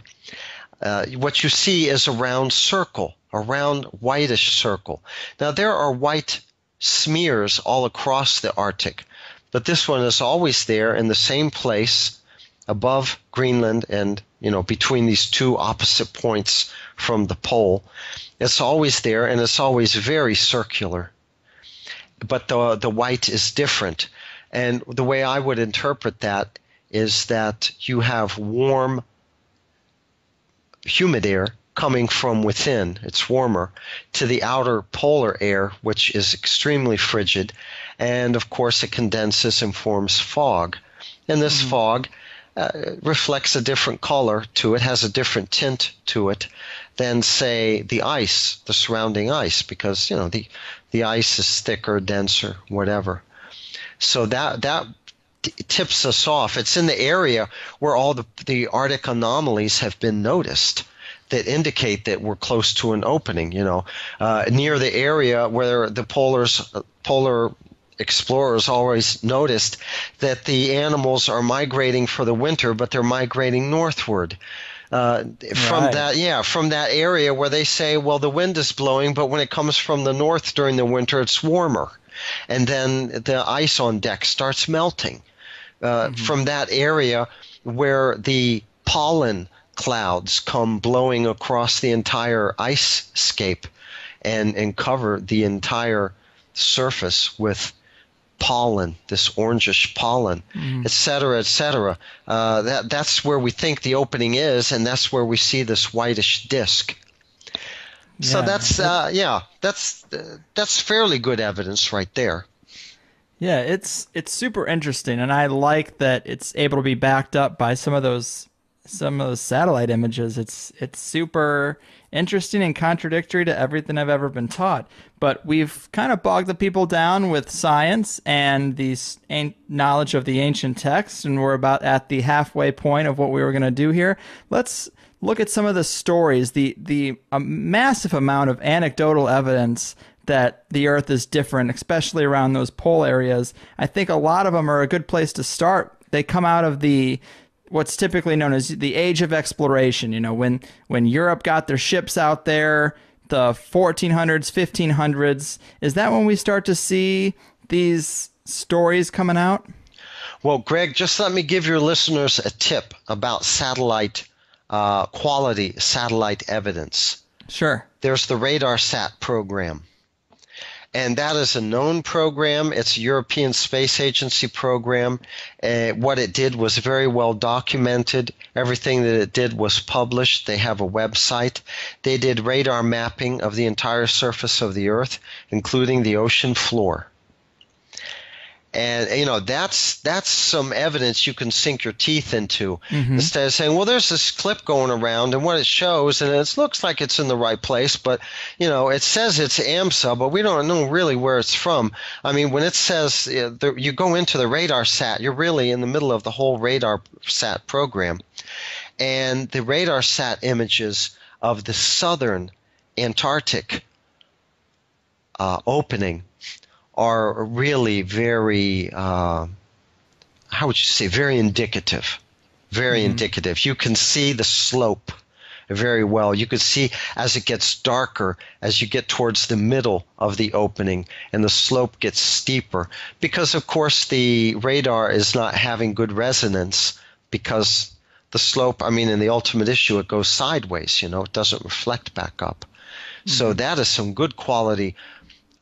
What you see is a round circle, a round whitish circle. Now there are white smears all across the Arctic, but this one is always there in the same place above Greenland and between these two opposite points from the pole. It's always there, and it's always very circular. But the white is different. And the way I would interpret that is that you have warm, humid air coming from within, it's warmer, to the outer polar air, which is extremely frigid. And of course it condenses and forms fog. And this fog reflects a different color to it, has a different tint to it than, say, the ice, the surrounding ice, because the ice is thicker, denser, whatever. So that tips us off. It's in the area where all the Arctic anomalies have been noticed that indicate that we're close to an opening. Near the area where the polar explorers always noticed that the animals are migrating for the winter, but they're migrating northward. From that area where they say, well, the wind is blowing, but when it comes from the north during the winter, it's warmer. And then the ice on deck starts melting. From that area where the pollen clouds come blowing across the entire ice scape and cover the entire surface with pollen, this orangish pollen, et cetera, et cetera. That's where we think the opening is, and that's where we see this whitish disk. So that's fairly good evidence right there. Yeah, it's super interesting, and I like that it's able to be backed up by some of those satellite images. It's super interesting and contradictory to everything I've ever been taught. But we've kind of bogged the people down with science and the knowledge of the ancient texts, and we're about at the halfway point of what we were going to do here. Let's look at some of the stories, the massive amount of anecdotal evidence that the Earth is different, especially around those pole areas. I think a lot of them are a good place to start. They come out of what's typically known as the age of exploration. When Europe got their ships out there, the 1400s, 1500s. Is that when we start to see these stories coming out? Well, Greg, just let me give your listeners a tip about satellite quality satellite evidence. Sure. There's the RadarSat program. And that is a known program. It's a European Space Agency program. What it did was very well documented. Everything that it did was published. They have a website. They did radar mapping of the entire surface of the Earth, including the ocean floor. And, that's some evidence you can sink your teeth into instead of saying, well, there's this clip going around and what it shows, and it looks like it's in the right place, but, it says it's AMSA, but we don't know really where it's from. I mean, when it says you go into the RadarSat, you're really in the middle of the whole RadarSat program. And the RadarSat images of the southern Antarctic opening are really very, how would you say, very indicative. Very indicative. You can see the slope very well. You can see as it gets darker, as you get towards the middle of the opening, and the slope gets steeper. Because, of course, the radar is not having good resonance because the slope, I mean, in the ultimate issue, it goes sideways, you know, it doesn't reflect back up. So that is some good quality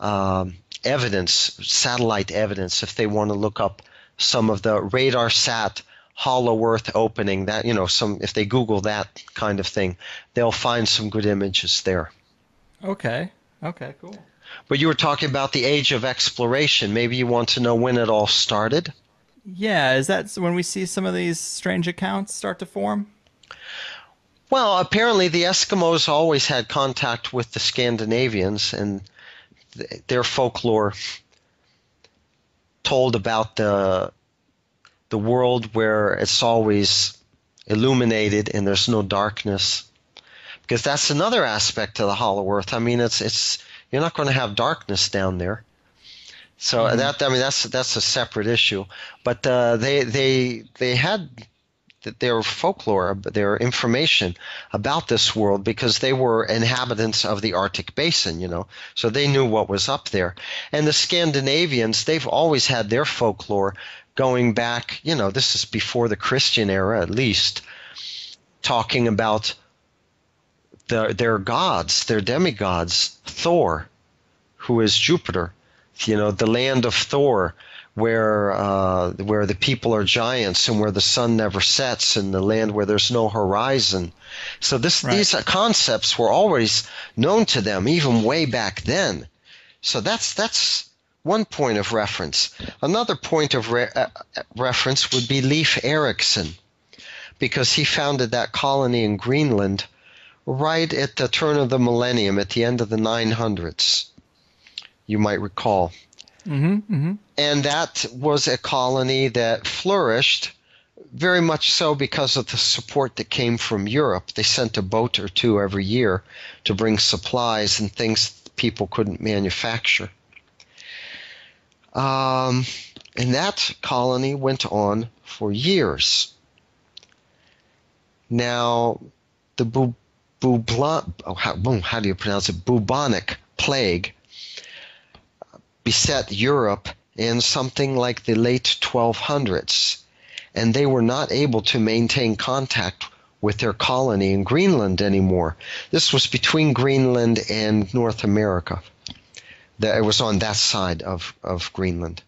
evidence, satellite evidence, if they want to look up some of the radar sat hollow earth opening, that, you know, if they Google that kind of thing, they'll find some good images there. Okay, cool. But you were talking about the age of exploration. Maybe you want to know when it all started? Yeah, is that when we see some of these strange accounts start to form? Well, apparently the Eskimos always had contact with the Scandinavians, and their folklore told about the world where it's always illuminated and there's no darkness. Because that's another aspect of the Hollow Earth. I mean, it's you're not going to have darkness down there. So that's a separate issue. But they had their folklore, their information about this world, because they were inhabitants of the Arctic Basin, you know. So they knew what was up there. And the Scandinavians, they've always had their folklore going back, you know, this is before the Christian era at least, talking about their gods, their demigods, Thor, who is Jupiter, you know, the land of Thor, where the people are giants and where the sun never sets, and the land where there's no horizon. So these concepts were always known to them, even way back then. So that's one point of reference. Another point of reference would be Leif Erikson, because he founded that colony in Greenland right at the turn of the millennium, at the end of the 900s, you might recall. And that was a colony that flourished very much so because of the support that came from Europe. They sent a boat or two every year to bring supplies and things people couldn't manufacture. And that colony went on for years. Now, the bubonic plague beset Europe in something like the late 1200s, and they were not able to maintain contact with their colony in Greenland anymore. This was between Greenland and North America. It was on that side of Greenland,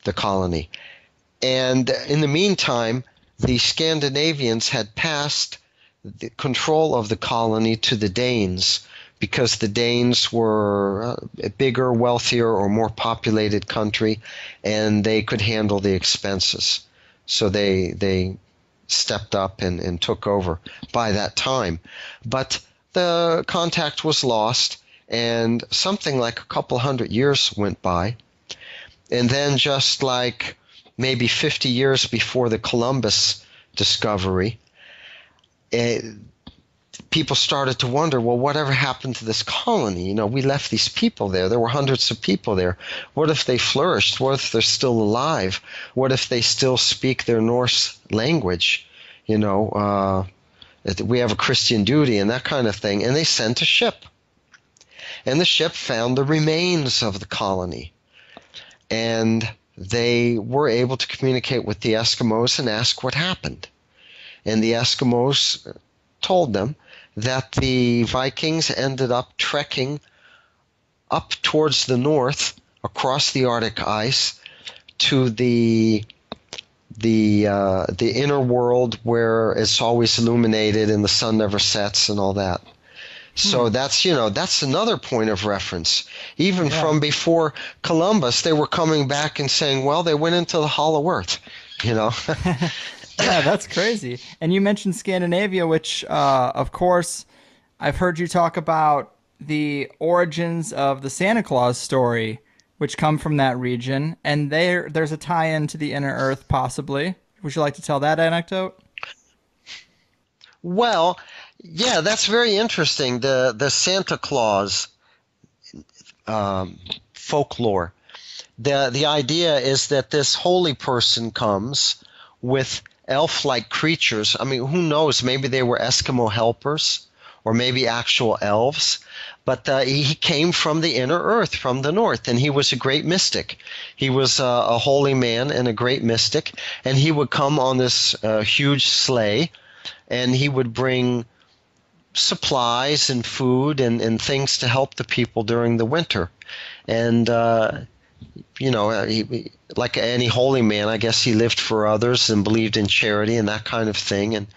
the colony. And in the meantime, the Scandinavians had passed the control of the colony to the Danes, because the Danes were a bigger, wealthier, or more populated country, and they could handle the expenses. So they stepped up and took over by that time. But the contact was lost, and something like a couple hundred years went by. And then just like maybe 50 years before the Columbus discovery, people started to wonder, well, whatever happened to this colony? You know, we left these people there. There were hundreds of people there. What if they flourished? What if they're still alive? What if they still speak their Norse language? You know, we have a Christian duty and that kind of thing. And they sent a ship. And the ship found the remains of the colony. And they were able to communicate with the Eskimos and ask what happened. And the Eskimos told them that the Vikings ended up trekking up towards the north across the Arctic ice to the inner world where it's always illuminated and the sun never sets and all that. So that's another point of reference. Even from before Columbus, they were coming back and saying, well, they went into the Hollow Earth, you know. Yeah, that's crazy. And you mentioned Scandinavia, which, of course, I've heard you talk about the origins of the Santa Claus story, which come from that region. And there's a tie-in to the Inner Earth, possibly. Would you like to tell that anecdote? Well, yeah, that's very interesting. The Santa Claus folklore. The idea is that this holy person comes with elf-like creatures. I mean, who knows? Maybe they were Eskimo helpers or maybe actual elves. But he came from the inner earth, from the north, and he was a great mystic. He was a holy man and a great mystic, and he would come on this huge sleigh and he would bring supplies and food and things to help the people during the winter. And like any holy man, I guess he lived for others and believed in charity and that kind of thing, and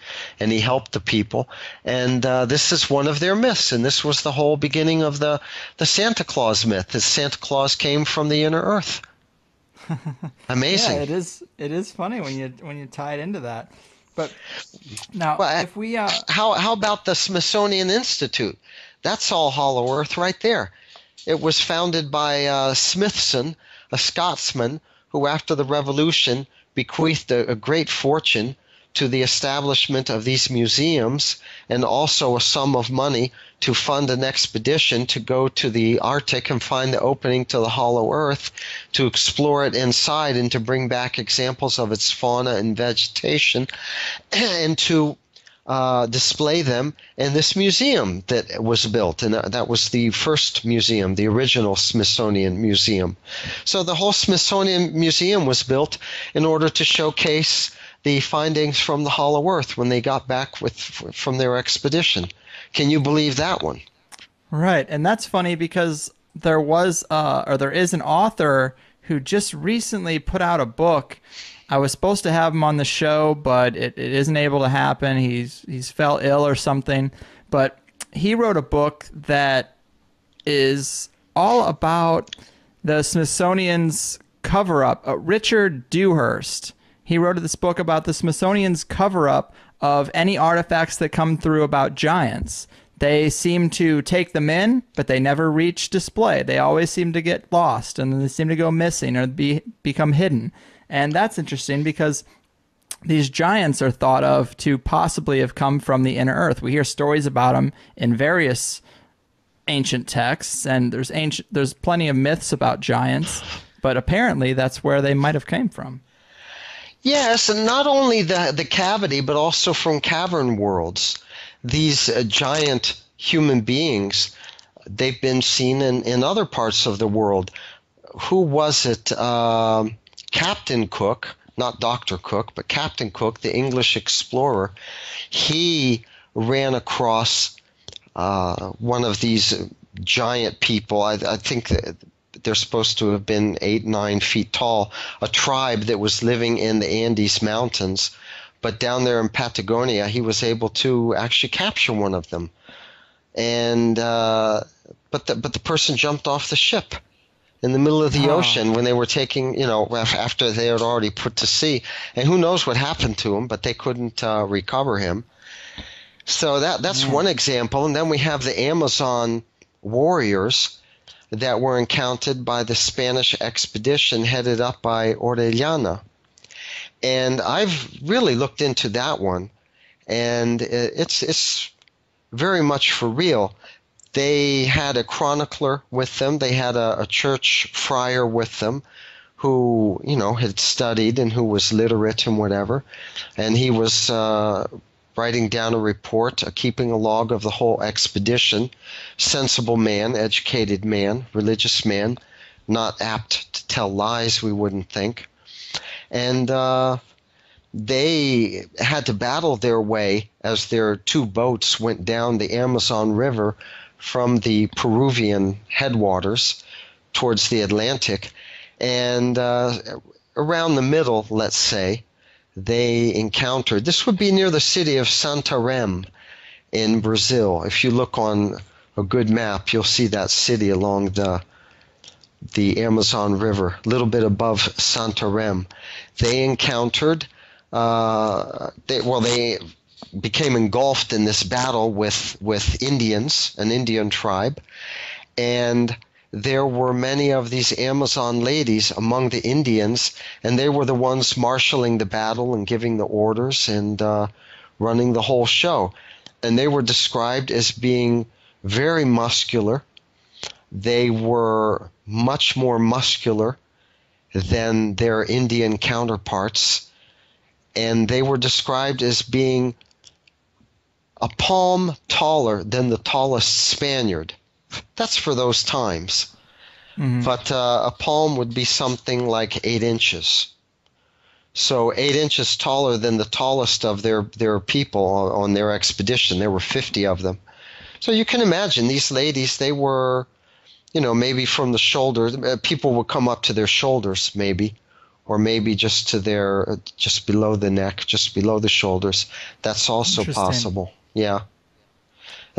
he helped the people. And this is one of their myths, and this was the whole beginning of the Santa Claus myth, that Santa Claus came from the inner earth. Amazing. Yeah, it is funny when you tie it into that. But now, Well, if we how about the Smithsonian Institute? That's all hollow earth right there. It was founded by Smithson, a Scotsman, who after the Revolution bequeathed a great fortune to the establishment of these museums, and also a sum of money to fund an expedition to go to the Arctic and find the opening to the hollow earth, to explore it inside and to bring back examples of its fauna and vegetation, and to display them in this museum that was built. And that was the first museum, the original Smithsonian Museum. So the whole Smithsonian Museum was built in order to showcase the findings from the hollow earth when they got back from their expedition. Can you believe that one? Right, and that's funny because there is an author who just recently put out a book. I was supposed to have him on the show, but it isn't able to happen. He's fell ill or something. But he wrote a book that is all about the Smithsonian's cover-up. Richard Dewhurst. He wrote this book about the Smithsonian's cover-up of any artifacts that come through about giants. They seem to take them in, but they never reach display. They always seem to get lost, and they seem to go missing or become hidden. And that's interesting because these giants are thought of to possibly have come from the inner earth. We hear stories about them in various ancient texts, and there's plenty of myths about giants, but apparently that's where they might have came from. Yes, and not only the cavity, but also from cavern worlds. These giant human beings, they've been seen in other parts of the world. Who was it? Captain Cook, not Dr. Cook, but Captain Cook, the English explorer. He ran across one of these giant people. I think that they're supposed to have been 8-9 feet tall, a tribe that was living in the Andes Mountains. But down there in Patagonia, he was able to actually capture one of them. And but the person jumped off the ship in the middle of the ocean when they were taking, after they had already put to sea. And who knows what happened to him, but they couldn't recover him. So that's one example. And then we have the Amazon warriors that were encountered by the Spanish expedition headed up by Orellana. And I've really looked into that one, and it's very much for real. They had a chronicler with them. They had a church friar with them who, had studied and who was literate and whatever. And he was writing down a report, keeping a log of the whole expedition. Sensible man, educated man, religious man, not apt to tell lies, we wouldn't think. And they had to battle their way as their two boats went down the Amazon River from the Peruvian headwaters towards the Atlantic. And around the middle, let's say, they encountered, this would be near the city of Santarém in Brazil. If you look on a good map, you'll see that city along the Amazon River, a little bit above Santarém. They encountered, they became engulfed in this battle with Indians, an Indian tribe, and there were many of these Amazon ladies among the Indians, and they were the ones marshaling the battle and giving the orders and running the whole show. And they were described as being very muscular. They were much more muscular than their Indian counterparts, and they were described as being a palm taller than the tallest Spaniard. That's for those times. Mm-hmm. But a palm would be something like 8 inches. So 8 inches taller than the tallest of their people on their expedition. There were 50 of them. So you can imagine these ladies, they were, maybe from the shoulders, people would come up to their shoulders maybe, or maybe just to just below the neck, just below the shoulders. That's also possible. Yeah.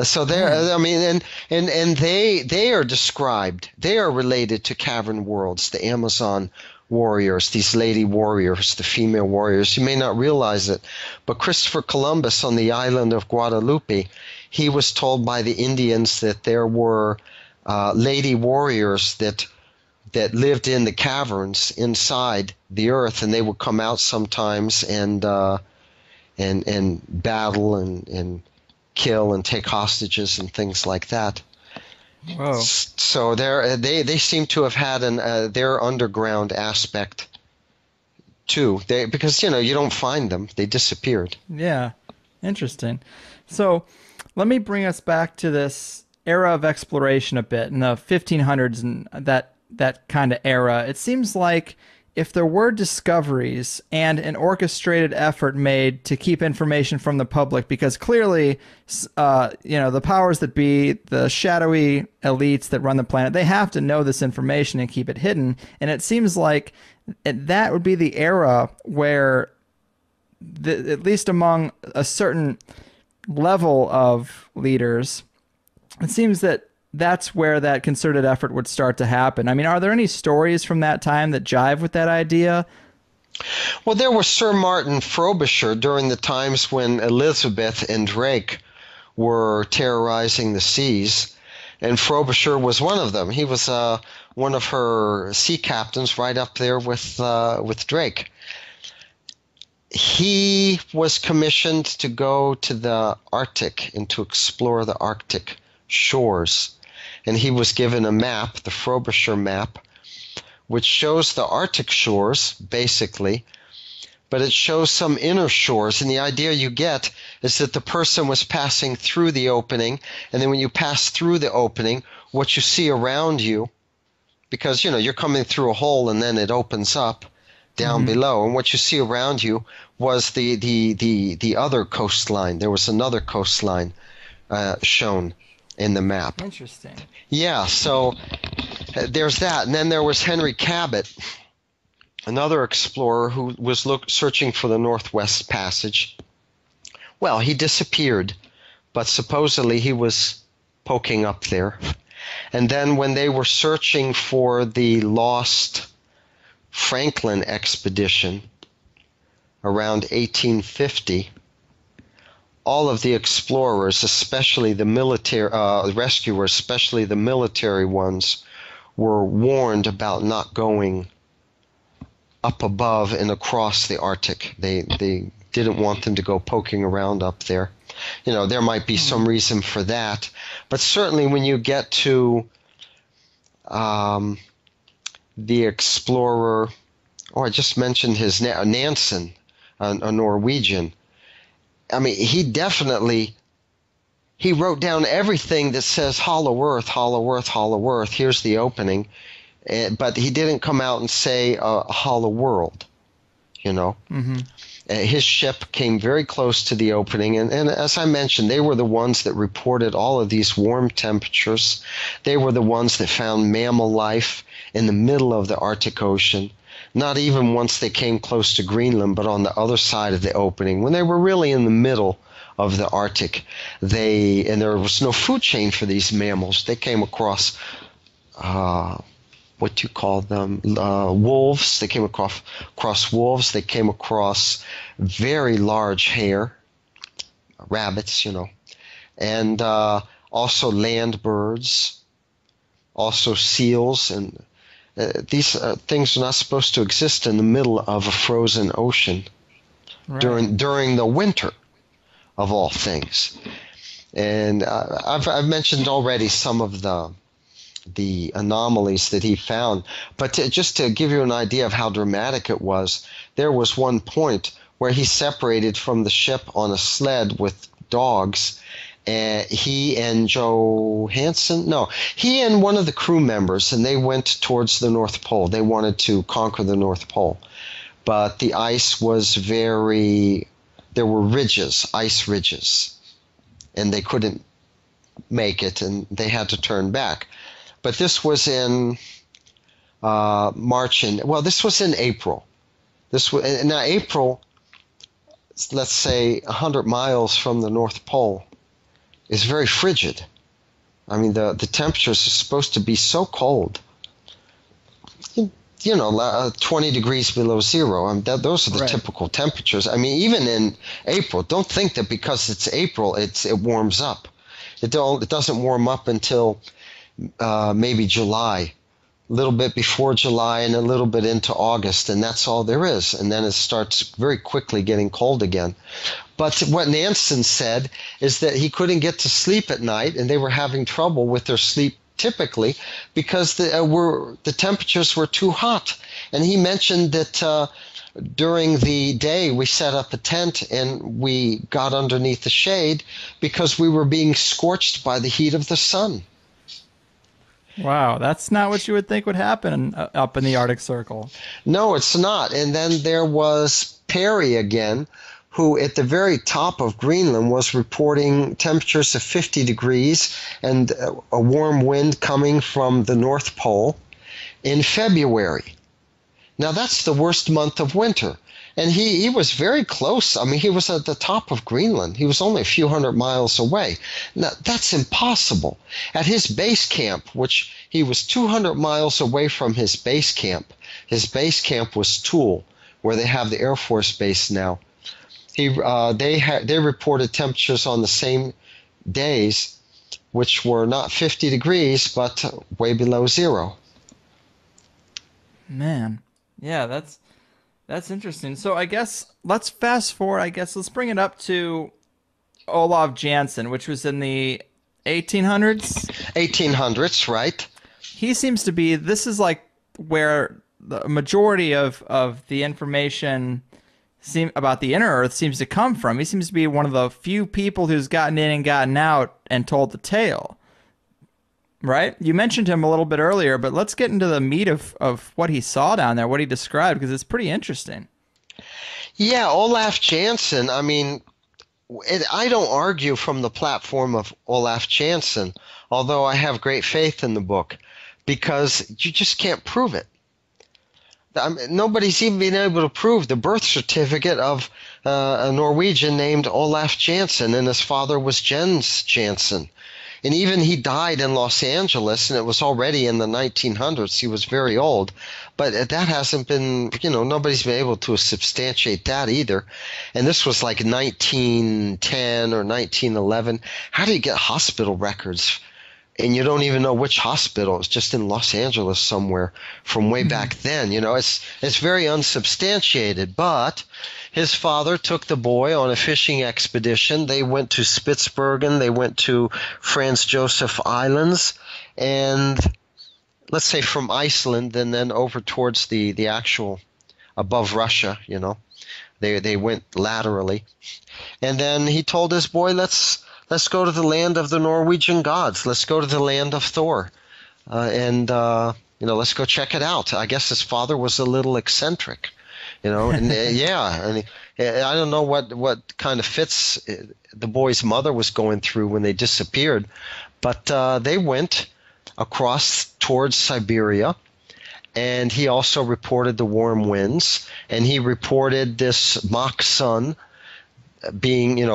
So there, I mean, and they are described, they are related to cavern worlds, the Amazon warriors, these lady warriors, the female warriors. You may not realize it, but Christopher Columbus on the island of Guadalupe, he was told by the Indians that there were lady warriors that lived in the caverns inside the earth, and they would come out sometimes and battle and kill and take hostages and things like that. Whoa. So they seem to have had their underground aspect too. Because you don't find them; they disappeared. Yeah, interesting. So let me bring us back to this era of exploration a bit in the 1500s and that kind of era. It seems like if there were discoveries and an orchestrated effort made to keep information from the public, because clearly, the powers that be, the shadowy elites that run the planet, they have to know this information and keep it hidden. And it seems like that would be the era where, at least among a certain level of leaders, it seems that that's where that concerted effort would start to happen. I mean, are there any stories from that time that jive with that idea? Well, there was Sir Martin Frobisher during the times when Elizabeth and Drake were terrorizing the seas, and Frobisher was one of them. He was one of her sea captains right up there with Drake. He was commissioned to go to the Arctic and to explore the Arctic shores. And he was given a map, the Frobisher map, which shows the Arctic shores, basically, but it shows some inner shores. And the idea you get is that the person was passing through the opening, and then when you pass through the opening, what you see around you, because, you're coming through a hole and then it opens up down below, and what you see around you was the other coastline. There was another coastline shown in the map. Interesting. Yeah, so there's that. And then there was Henry Cabot, another explorer who was searching for the Northwest Passage. Well, he disappeared, but supposedly he was poking up there. And then when they were searching for the lost Franklin expedition around 1850, all of the explorers, especially the military rescuers, especially the military ones, were warned about not going up above and across the Arctic. They didn't want them to go poking around up there. There might be some reason for that, but certainly when you get to the explorer, I just mentioned his Nansen, a Norwegian. I mean, he wrote down everything that says hollow earth, hollow earth, hollow earth. Here's the opening. But he didn't come out and say a hollow world, His ship came very close to the opening. And as I mentioned, they were the ones that reported all of these warm temperatures. They were the ones that found mammal life in the middle of the Arctic Ocean. Not even once they came close to Greenland, but on the other side of the opening. When they were really in the middle of the Arctic, and there was no food chain for these mammals. They came across, what do you call them, wolves. They came across wolves. They came across very large hare, rabbits, and also land birds, also seals, and these things are not supposed to exist in the middle of a frozen ocean during the winter, of all things. And I've mentioned already some of the anomalies that he found, but just to give you an idea of how dramatic it was, there was one point where he separated from the ship on a sled with dogs. He and he and one of the crew members, and they went towards the North Pole. They wanted to conquer the North Pole. but the ice was there were ridges, ice ridges, and they couldn't make it, and they had to turn back. But this was in March, and well, this was in April. Now April, let's say 100 miles from the North Pole, is very frigid. I mean, the temperatures are supposed to be so cold. 20 degrees below zero. Those are the typical temperatures. I mean, even in April, don't think that because it's April, it warms up. It doesn't warm up until maybe July, a little bit before July and a little bit into August, and that's all there is. And then it starts very quickly getting cold again. But what Nansen said is that he couldn't get to sleep at night, and they were having trouble with their sleep typically because the temperatures were too hot. And he mentioned that during the day we set up a tent and we got underneath the shade because we were being scorched by the heat of the sun. Wow, that's not what you would think would happen up in the Arctic Circle. No, it's not. And then there was Perry again, who at the very top of Greenland was reporting temperatures of 50 degrees and a warm wind coming from the North Pole in February. Now that's the worst month of winter. And he was very close. I mean, he was at the top of Greenland. He was only a few hundred miles away. Now, that's impossible. At his base camp, which he was 200 miles away from his base camp was Toul, where they have the Air Force base now. They reported temperatures on the same days, which were not 50 degrees, but way below zero. Man, yeah, that's interesting. So I guess let's fast forward. Let's bring it up to Olaf Jansen, which was in the 1800s. 1800s, right? He seems to be. This is like where the majority of the information about the inner Earth seems to come from. He seems to be one of the few people who's gotten in and gotten out and told the tale. Right? You mentioned him a little bit earlier, but let's get into the meat of what he saw down there, what he described, because it's pretty interesting. Yeah, Olaf Jansen, I mean, I don't argue from the platform of Olaf Jansen, although I have great faith in the book, because you just can't prove it. Nobody's even been able to prove the birth certificate of a Norwegian named Olaf Jansen, and his father was Jens Jansen. And even he died in Los Angeles, and it was already in the 1900s. He was very old. But that hasn't been, nobody's been able to substantiate that either. And this was like 1910 or 1911. How do you get hospital records? And you don't even know which hospital. It's just in Los Angeles somewhere from way back then. It's very unsubstantiated. But his father took the boy on a fishing expedition. They went to Spitsbergen. They went to Franz Josef Islands. And let's say from Iceland and then over towards the actual above Russia, They went laterally. And then he told his boy, let's go to the land of the Norwegian gods. Let's go to the land of Thor. Let's go check it out. I guess his father was a little eccentric. And I don't know what kind of fits the boy's mother was going through when they disappeared, but they went across towards Siberia, and he also reported the warm winds, and he reported this mock sun being,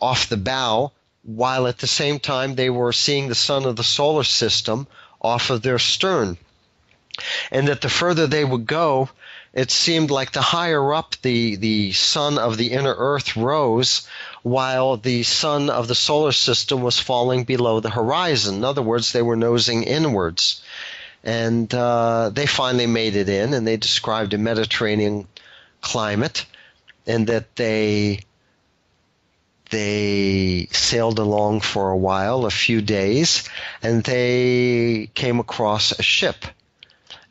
off the bow, while at the same time they were seeing the sun of the solar system off of their stern. And that the further they would go, it seemed like the higher up the sun of the inner Earth rose, while the sun of the solar system was falling below the horizon. In other words, they were nosing inwards. And they finally made it in, and they described a Mediterranean climate, and that they sailed along for a while, a few days, and they came across a ship.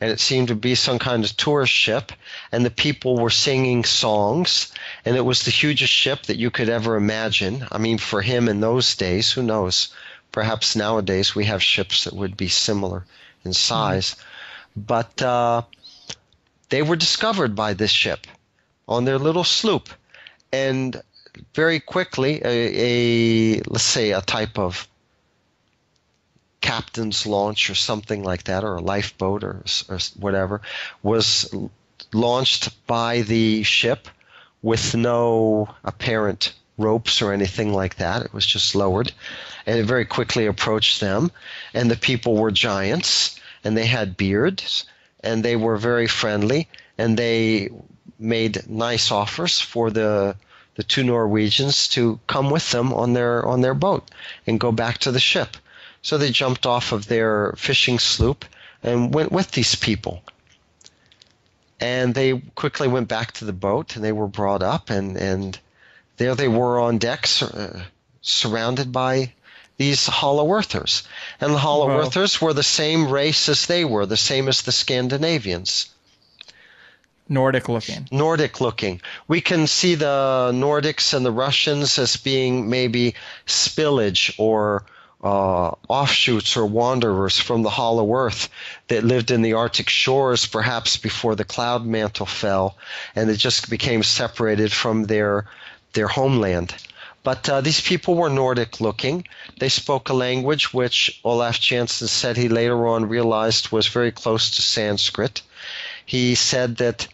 And it seemed to be some kind of tourist ship, and the people were singing songs, and it was the hugest ship that you could ever imagine. I mean, for him in those days, who knows? Perhaps nowadays we have ships that would be similar in size. But they were discovered by this ship on their little sloop. And very quickly, let's say a type of captain's launch or something like that, or a lifeboat or whatever, was launched by the ship with no apparent ropes or anything like that. It was just lowered, and it very quickly approached them. And the people were giants, and they had beards, and they were very friendly, and they made nice offers for the two Norwegians to come with them on their boat and go back to the ship. So they jumped off of their fishing sloop and went with these people. And they quickly went back to the boat, and they were brought up, and there they were on deck, surrounded by these Hollow Earthers. And the Hollow Earthers were the same race as they were, the same as the Scandinavians. Nordic looking. Nordic looking. We can see the Nordics and the Russians as being maybe spillage or offshoots or wanderers from the Hollow Earth that lived in the Arctic shores perhaps before the cloud mantle fell, and it just became separated from their homeland. But these people were Nordic looking. They spoke a language which Olaf Jansen said he later on realized was very close to Sanskrit. He said that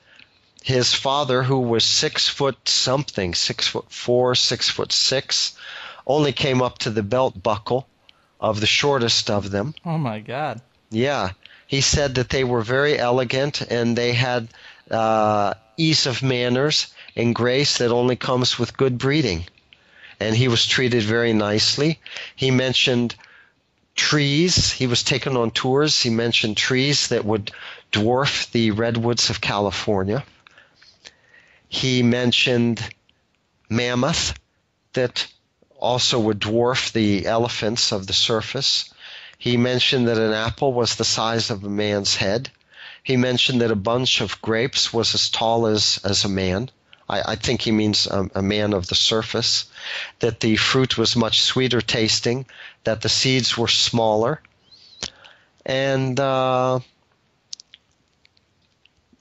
his father, who was 6 foot something, 6'4", 6'6", only came up to the belt buckle of the shortest of them. Oh my God. Yeah. He said that they were very elegant, and they had ease of manners and grace that only comes with good breeding. And he was treated very nicely. He mentioned trees. He was taken on tours. He mentioned trees that would dwarf the redwoods of California. He mentioned mammoth that also would dwarf the elephants of the surface. He mentioned that an apple was the size of a man's head. He mentioned that a bunch of grapes was as tall as a man. I think he means a man of the surface. That the fruit was much sweeter tasting. That the seeds were smaller. And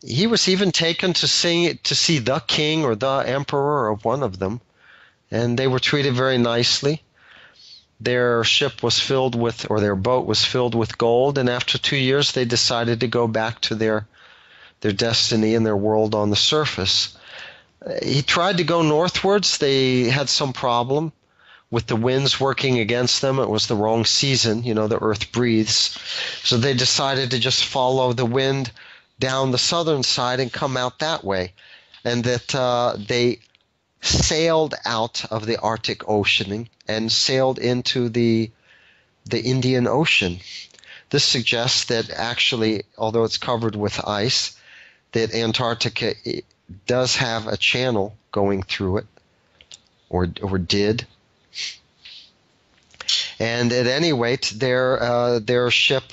he was even taken to see the king or the emperor of one of them. And they were treated very nicely. Their ship was filled with, or their boat was filled with gold, and after 2 years they decided to go back to their destiny and their world on the surface. He tried to go northwards. They had some problem with the winds working against them. It was the wrong season. The earth breathes. So they decided to just follow the wind down the southern side and come out that way. And that they sailed out of the Arctic Ocean and sailed into the Indian Ocean. This suggests that actually, although it's covered with ice, that Antarctica does have a channel going through it, or did. And at any rate, their ship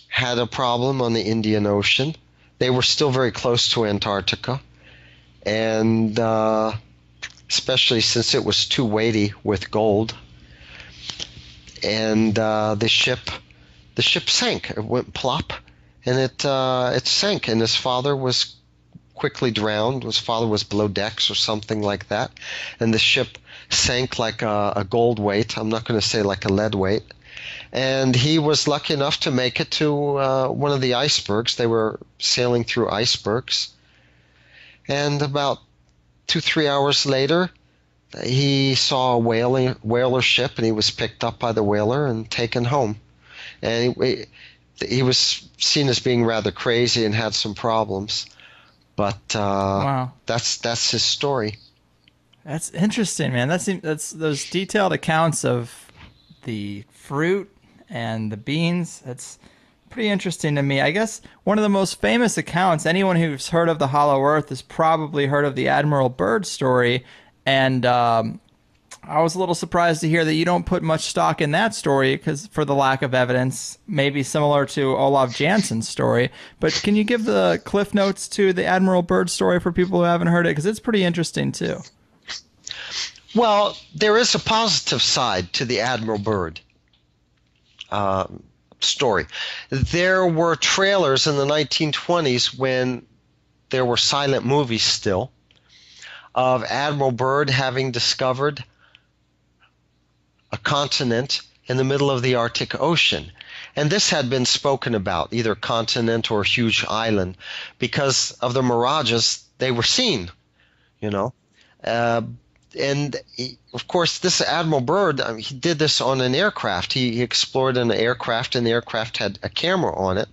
had a problem on the Indian Ocean. They were still very close to Antarctica. And especially since it was too weighty with gold, and the ship sank. It went plop, and it sank. And his father was quickly drowned. His father was below decks or something like that, and the ship sank like a gold weight. I'm not going to say like a lead weight. And he was lucky enough to make it to one of the icebergs. They were sailing through icebergs. And about 2-3 hours later, he saw a whaler ship, and he was picked up by the whaler and taken home. And he was seen as being rather crazy and had some problems. But wow. That's his story. That's interesting, man. That's those detailed accounts of the fruit and the beans. That's pretty interesting to me. I guess one of the most famous accounts, anyone who's heard of the Hollow Earth has probably heard of the Admiral Byrd story. And I was a little surprised to hear that you don't put much stock in that story because for the lack of evidence, maybe similar to Olaf Jansen's story. But can you give the cliff notes to the Admiral Byrd story for people who haven't heard it? Because it's pretty interesting too. Well, there is a positive side to the Admiral Byrd story. There were trailers in the 1920s when there were silent movies still of Admiral Byrd having discovered a continent in the middle of the Arctic Ocean. And this had been spoken about, either continent or huge island, because of the mirages they were seen, you know. And of course, this Admiral Byrd, he did this on an aircraft. He explored in an aircraft, and the aircraft had a camera on it.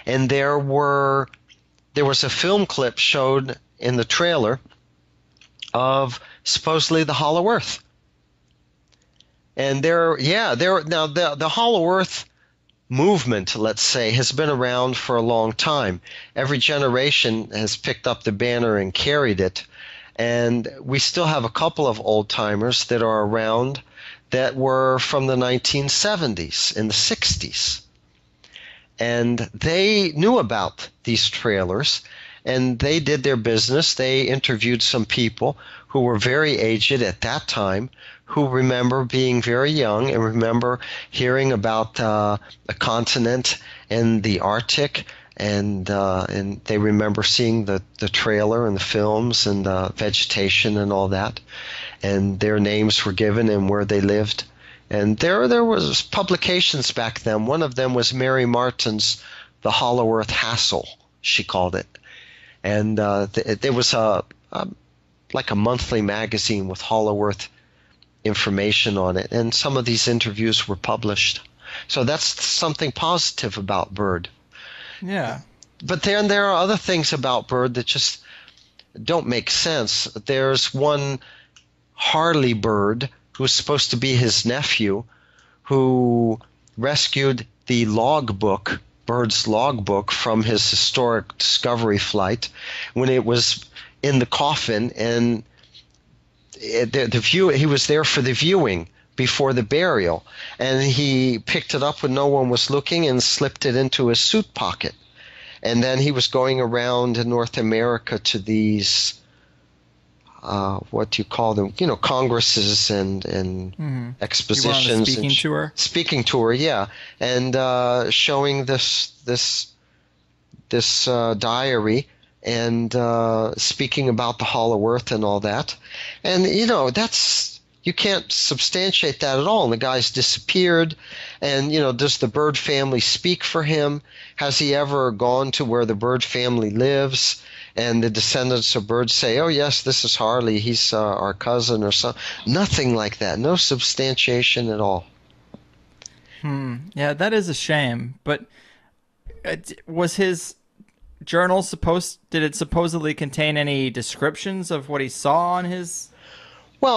And there was a film clip showed in the trailer of supposedly the Hollow Earth. And now the Hollow Earth movement, let's say, has been around for a long time. Every generation has picked up the banner and carried it. And we still have a couple of old-timers that are around that were from the 1970s and the 60s. And they knew about these trailers, and they did their business. They interviewed some people who were very aged at that time, who remember being very young and remember hearing about a continent in the Arctic, and they remember seeing the trailer and the films and the vegetation and all that, and their names were given and where they lived. And there was publications back then. One of them was Mary Martin's The Hollow Earth Hassle, she called it. And there was like a monthly magazine with Hollow Earth information on it, and some of these interviews were published. So that's something positive about Byrd. Yeah. But then there are other things about Byrd that just don't make sense. There's one Harley Byrd, who's supposed to be his nephew, who rescued the logbook, Byrd's logbook, from his historic Discovery flight when it was in the coffin, and he was there for the viewing before the burial, and he picked it up when no one was looking and slipped it into his suit pocket. And then he was going around in North America to these what do you call them? Congresses and expositions. You were on a speaking tour? Speaking tour, yeah, and showing this diary and speaking about the Hollow Earth and all that. And you can't substantiate that at all. And the guy's disappeared. And does the Byrd family speak for him? Has he ever gone to where the Byrd family lives? And the descendants of Byrd say, "Oh yes, this is Harley. He's our cousin," or something. Nothing like that. No substantiation at all. Yeah, that is a shame. But was his journal did it supposedly contain any descriptions of what he saw on his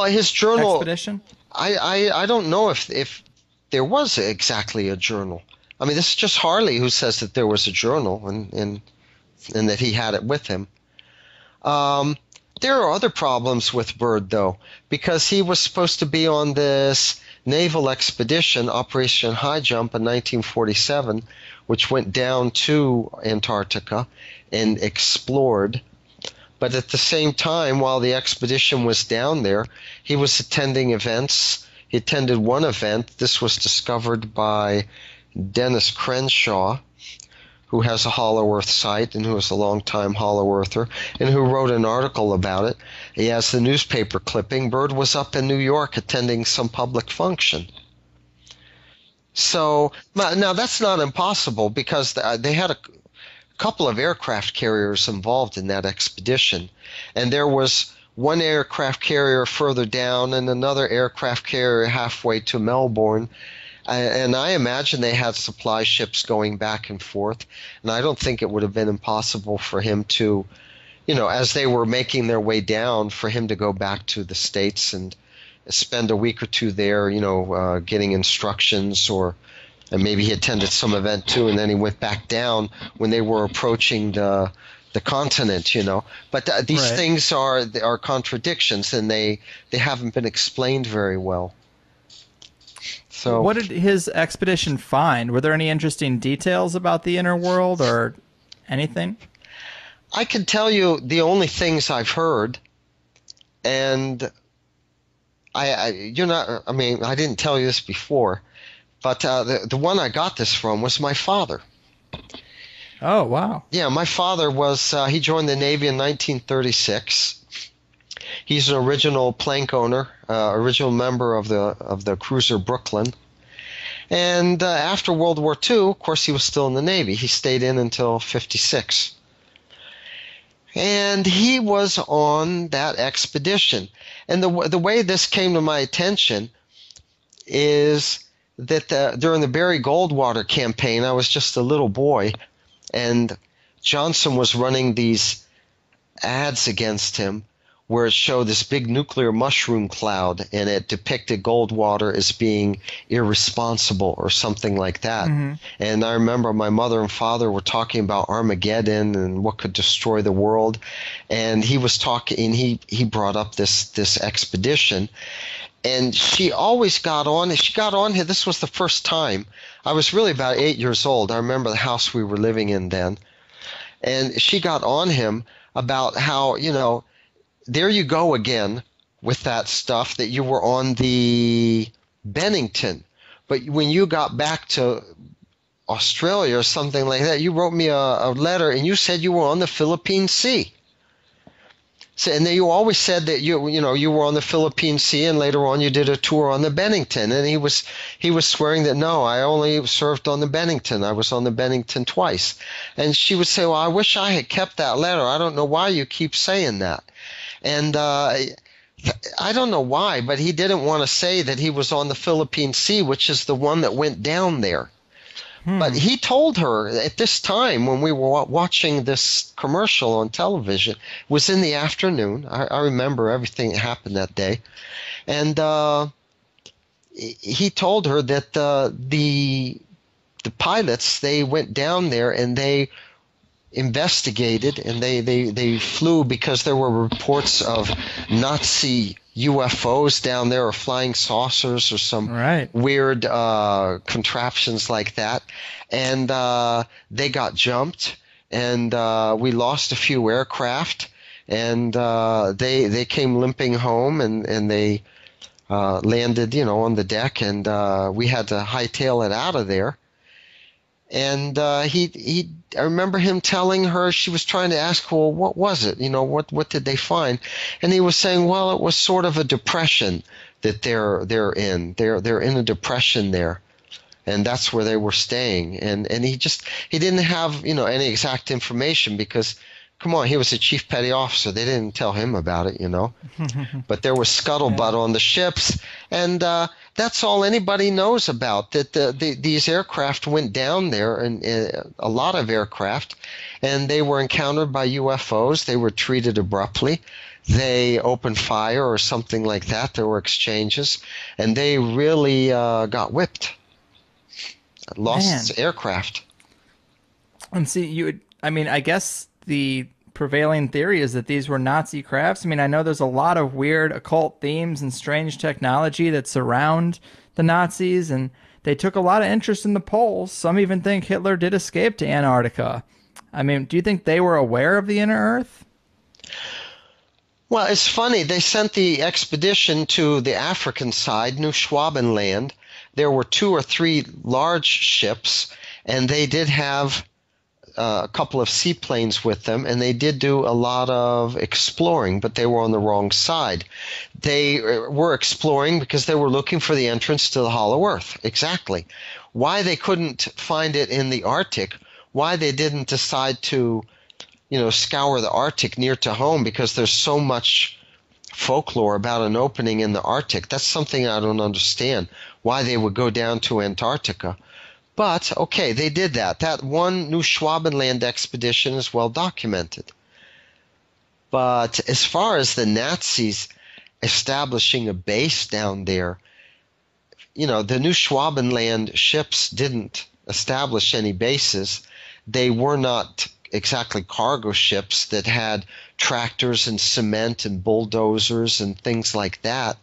his journal expedition? I don't know if there was exactly a journal. I mean, this is just Harley who says that there was a journal and that he had it with him. There are other problems with Byrd, though, because he was supposed to be on this naval expedition, Operation High Jump, in 1947, which went down to Antarctica and explored. But at the same time, while the expedition was down there, he was attending events. He attended one event. This was discovered by Dennis Crenshaw, who has a Hollow Earth site and who is a longtime Hollow Earther, and who wrote an article about it. He has the newspaper clipping. Byrd was up in New York attending some public function. So now that's not impossible, because they had a couple of aircraft carriers involved in that expedition, and there was one aircraft carrier further down and another aircraft carrier halfway to Melbourne. And I imagine they had supply ships going back and forth, and I don't think it would have been impossible for him to, as they were making their way down, for him to go back to the States and spend a week or two there, getting instructions, and maybe he attended some event too, and then he went back down when they were approaching the continent, But these things are contradictions, and they haven't been explained very well. So, what did his expedition find? Were there any interesting details about the inner world or anything? I can tell you the only things I've heard, and I didn't tell you this before, but the one I got this from was my father. Oh, wow. Yeah, my father was, he joined the Navy in 1936. He's an original plank owner, original member of the cruiser Brooklyn. And after World War II, of course, he was still in the Navy. He stayed in until 56. And he was on that expedition. And the way this came to my attention is that during the Barry Goldwater campaign, I was just a little boy, and Johnson was running these ads against him where it showed this big nuclear mushroom cloud, and it depicted Goldwater as being irresponsible or something like that. Mm-hmm. And I remember my mother and father were talking about Armageddon and what could destroy the world, and he was talking. He brought up this expedition, and she always got on. She got on here. This was the first time. I was really about 8 years old. I remember the house we were living in then, and she got on him about how, there you go again with that stuff that you were on the Bennington. But when you got back to Australia or something like that, you wrote me a letter and you said you were on the Philippine Sea. So, and then you always said that you were on the Philippine Sea, and later on you did a tour on the Bennington. And he was swearing that no, I only served on the Bennington. I was on the Bennington twice. And she would say, well, I wish I had kept that letter. I don't know why you keep saying that. And I don't know why, but he didn't want to say that he was on the Philippine Sea, which is the one that went down there. But he told her at this time when we were watching this commercial on television, it was in the afternoon. I remember everything that happened that day. And he told her that the pilots, they went down there and they investigated, and they flew because there were reports of Nazi UFOs down there, or flying saucers, or some weird contraptions like that. And they got jumped, and we lost a few aircraft, and they came limping home, and they landed, on the deck, and we had to hightail it out of there. And I remember him telling her, she was trying to ask, well, what was it? What did they find? And he was saying, well, it was sort of a depression that they're in. They're in a depression there, and that's where they were staying. And he didn't have any exact information because, come on, he was a chief petty officer. They didn't tell him about it, But there was scuttlebutt on the ships, and that's all anybody knows about, that these aircraft went down there, and a lot of aircraft, and they were encountered by UFOs. They were treated abruptly. They opened fire or something like that. There were exchanges, and they really got whipped. Lost aircraft. And see, I guess the prevailing theory is that these were Nazi crafts. I know there's a lot of weird occult themes and strange technology that surround the Nazis, and they took a lot of interest in the poles. Some even think Hitler did escape to Antarctica. Do you think they were aware of the inner Earth? Well, it's funny. They sent the expedition to the African side, New Schwabenland. There were 2 or 3 large ships, and they did have a couple of seaplanes with them, and they did do a lot of exploring, but they were on the wrong side. They were exploring because they were looking for the entrance to the Hollow Earth. Exactly. Why they couldn't find it in the Arctic, why they didn't decide to, scour the Arctic near to home, because there's so much folklore about an opening in the Arctic. That's something I don't understand, why they would go down to Antarctica. But, okay, they did that. That one New Schwabenland expedition is well documented. But as far as the Nazis establishing a base down there, the New Schwabenland ships didn't establish any bases. They were not exactly cargo ships that had tractors and cement and bulldozers and things like that.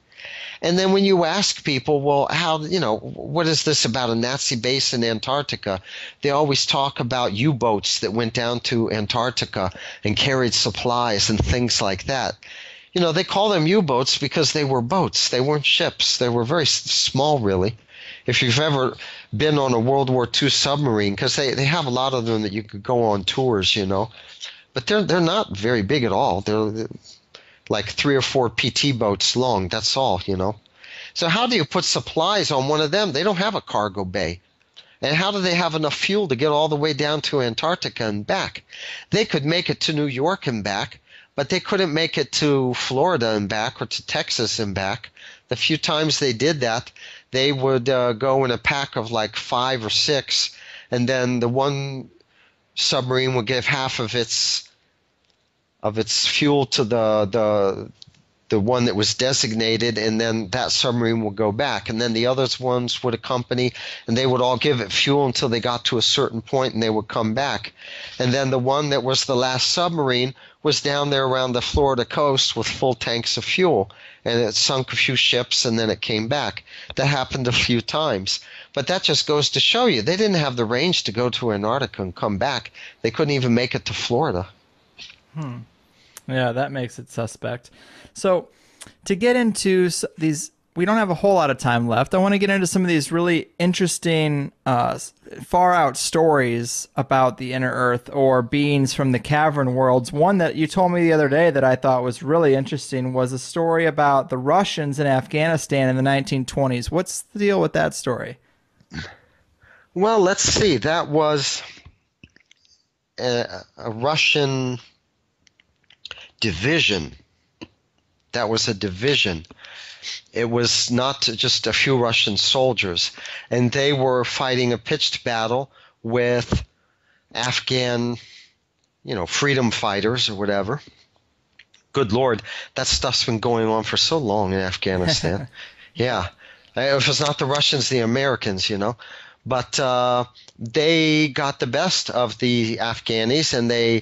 And then when you ask people, well, how, what is this about a Nazi base in Antarctica? They always talk about U-boats that went down to Antarctica and carried supplies and things like that. They call them U-boats because they were boats. They weren't ships. They were very small, really. if you've ever been on a World War II submarine, because they have a lot of them that you could go on tours, but they're not very big at all. They're like 3 or 4 PT boats long. That's all. So how do you put supplies on one of them? They don't have a cargo bay. And how do they have enough fuel to get all the way down to Antarctica and back? They could make it to New York and back, but they couldn't make it to Florida and back or to Texas and back. The few times they did that, they would go in a pack of like 5 or 6, and then the one submarine would give half of its fuel to the one that was designated, and then that submarine would go back, and then the other ones would accompany, and they would all give it fuel until they got to a certain point, and they would come back. And then the one that was the last submarine was down there around the Florida coast with full tanks of fuel, and it sunk a few ships, and then it came back. That happened a few times. But that just goes to show you, they didn't have the range to go to Antarctica and come back. They couldn't even make it to Florida. Yeah, that makes it suspect. So to get into these, we don't have a whole lot of time left. I want to get into some of these really interesting, far out stories about the inner earth or beings from the cavern worlds. One that you told me the other day that I thought was really interesting was a story about the Russians in Afghanistan in the 1920s. What's the deal with that story? Well, let's see. That was a Russian division. That was a division. It was not just a few Russian soldiers, and they were fighting a pitched battle with Afghan, freedom fighters or whatever. Good Lord, that stuff's been going on for so long in Afghanistan. Yeah, it was not the Russians, the Americans, but they got the best of the Afghanis, and they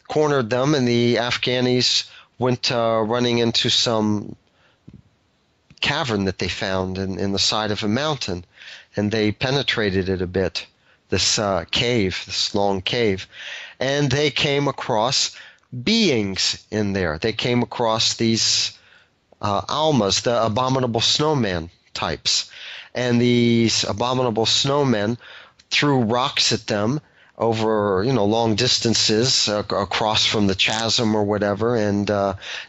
cornered them, and the Afghanis went running into some cavern that they found in the side of a mountain, and they penetrated it a bit, this cave, this long cave, and they came across beings in there. They came across these almas, the abominable snowman types, and these abominable snowmen threw rocks at them over long distances across from the chasm or whatever, and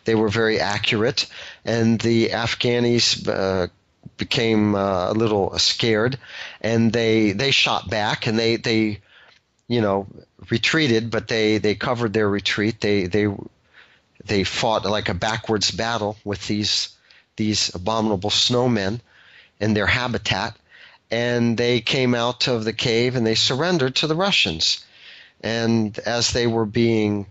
they were very accurate, and the Afghanis became a little scared, and they shot back, and they retreated, but they covered their retreat. They fought like a backwards battle with these abominable snowmen in their habitat. And they came out of the cave and they surrendered to the Russians. And as they were being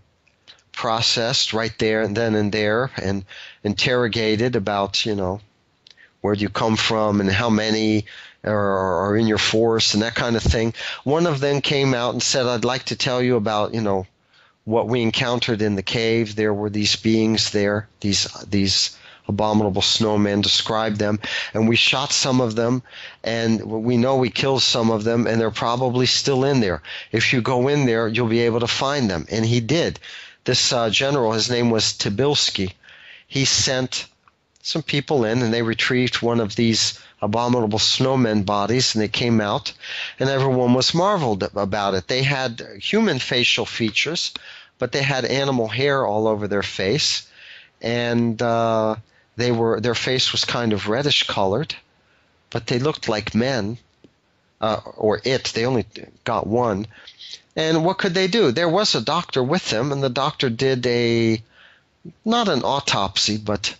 processed right there and then and there and interrogated about, where do you come from and how many are in your force and that kind of thing, one of them came out and said, I'd like to tell you about, what we encountered in the cave. There were these beings there, these abominable snowmen, described them, and we shot some of them, and we know we killed some of them, and they're probably still in there. If you go in there, you'll be able to find them. And he did. This general, his name was Tobolsky, he sent some people in, and they retrieved one of these abominable snowmen bodies, and they came out, and everyone was marveled about it. They had human facial features, but they had animal hair all over their face, and their face was kind of reddish colored, but they looked like men, they only got one. And what could they do? There was a doctor with them, and the doctor did not an autopsy, but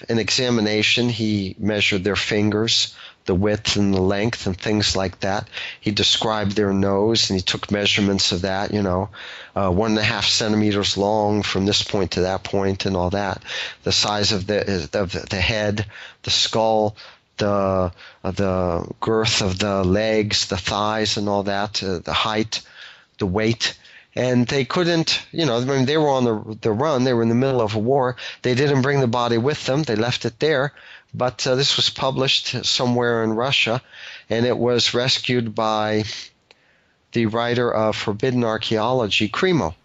an examination. He measured their fingers, the width and the length and things like that. He described their nose, and he took measurements of that, 1.5 centimeters long from this point to that point and all that. The size of the head, the skull, the girth of the legs, the thighs and all that, the height, the weight. And they couldn't, they were on the run. They were in the middle of a war. They didn't bring the body with them. They left it there. But this was published somewhere in Russia, and it was rescued by the writer of Forbidden Archaeology, Cremo.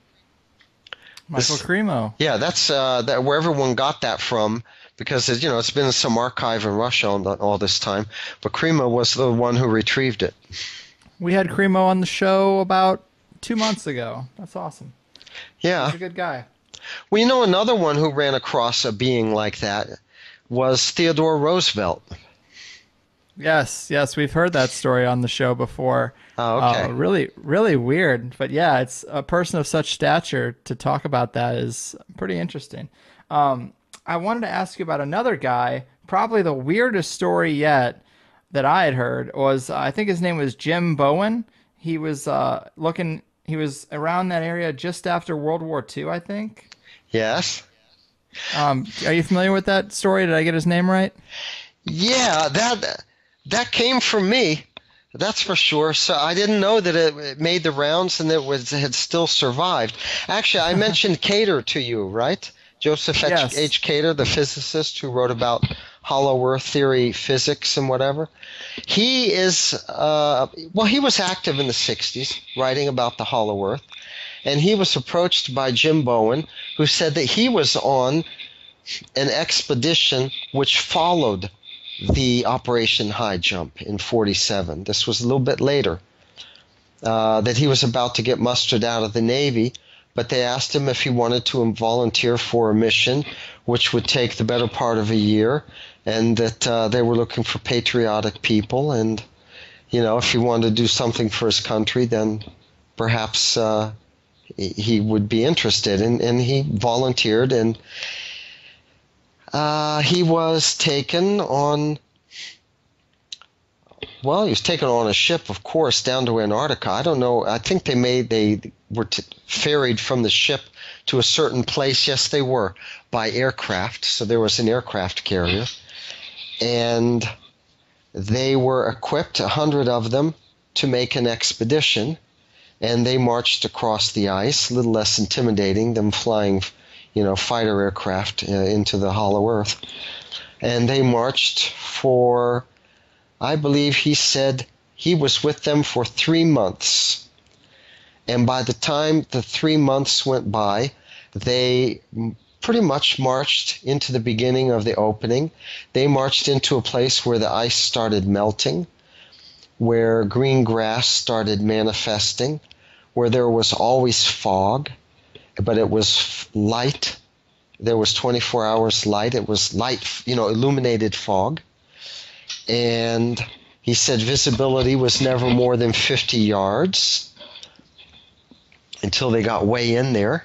Michael Cremo. Yeah, that's where everyone got that from, because it's been in some archive in Russia all this time. But Krima was the one who retrieved it. We had Cremo on the show about 2 months ago. That's awesome. Yeah. He's a good guy. Well, another one who ran across a being like that was Theodore Roosevelt. Yes, we've heard that story on the show before. Oh, okay. Really, really weird. But yeah, it's a person of such stature to talk about that is pretty interesting. I wanted to ask you about another guy. Probably the weirdest story yet that I had heard was, I think his name was Jim Bowen. He was he was around that area just after World War II, I think. Yes. Are you familiar with that story? Did I get his name right? Yeah, that came from me. That's for sure. So I didn't know that it made the rounds and had still survived. Actually, I mentioned Cater to you, right? Joseph H. Cater, the physicist who wrote about hollow earth theory, physics, and whatever. He is, he was active in the 60s, writing about the hollow earth. And he was approached by Jim Bowen, who said that he was on an expedition which followed the Operation High Jump in 47. This was a little bit later, that he was about to get mustered out of the Navy, but they asked him if he wanted to volunteer for a mission which would take the better part of a year, and that they were looking for patriotic people, and if he wanted to do something for his country, then perhaps he would be interested. And he volunteered, and he was taken on, a ship, of course, down to Antarctica. I don't know. I think they were ferried from the ship to a certain place. Yes, they were, by aircraft. So there was an aircraft carrier. And they were equipped, 100 of them, to make an expedition. And they marched across the ice, a little less intimidating than flying fighter aircraft into the hollow earth. And they marched for, I believe he said he was with them for 3 months. And by the time the 3 months went by, they pretty much marched into the beginning of the opening. They marched into a place where the ice started melting, where green grass started manifesting, where there was always fog, but it was light. There was 24 hours light. It was light, illuminated fog. And he said visibility was never more than 50 yards until they got way in there.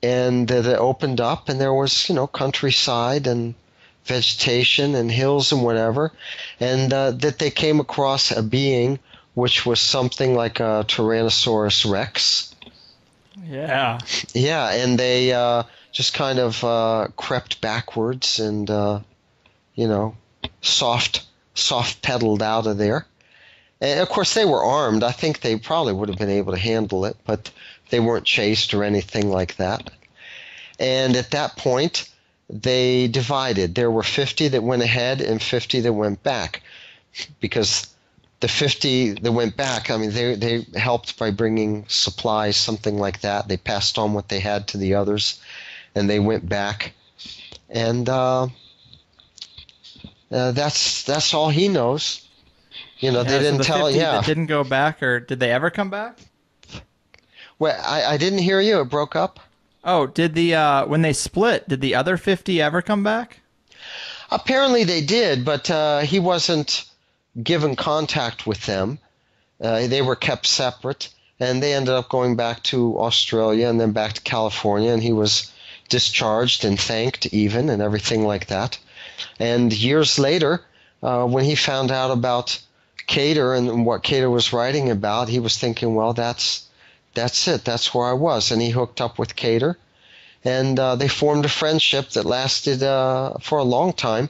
And it opened up, and there was, countryside and vegetation and hills and whatever. And that they came across a being which was something like a Tyrannosaurus Rex. Yeah. Yeah, and they just kind of crept backwards and, soft pedaled out of there. And of course, they were armed. I think they probably would have been able to handle it, but they weren't chased or anything like that. And at that point, they divided. There were 50 that went ahead and 50 that went back, because the 50 that went back, they helped by bringing supplies, something like that. They passed on what they had to the others, and they went back. And that's all he knows. They didn't the tell. 50 Yeah, that didn't go back, or did they ever come back? Well, I didn't hear you. It broke up. Oh, did when they split, did the other 50 ever come back? Apparently they did, but he wasn't given contact with them. They were kept separate, and they ended up going back to Australia and then back to California, and he was discharged and thanked even and everything like that. And years later, when he found out about Cater and what Cater was writing about, he was thinking, well, that's it. That's where I was. And he hooked up with Cater, and they formed a friendship that lasted for a long time.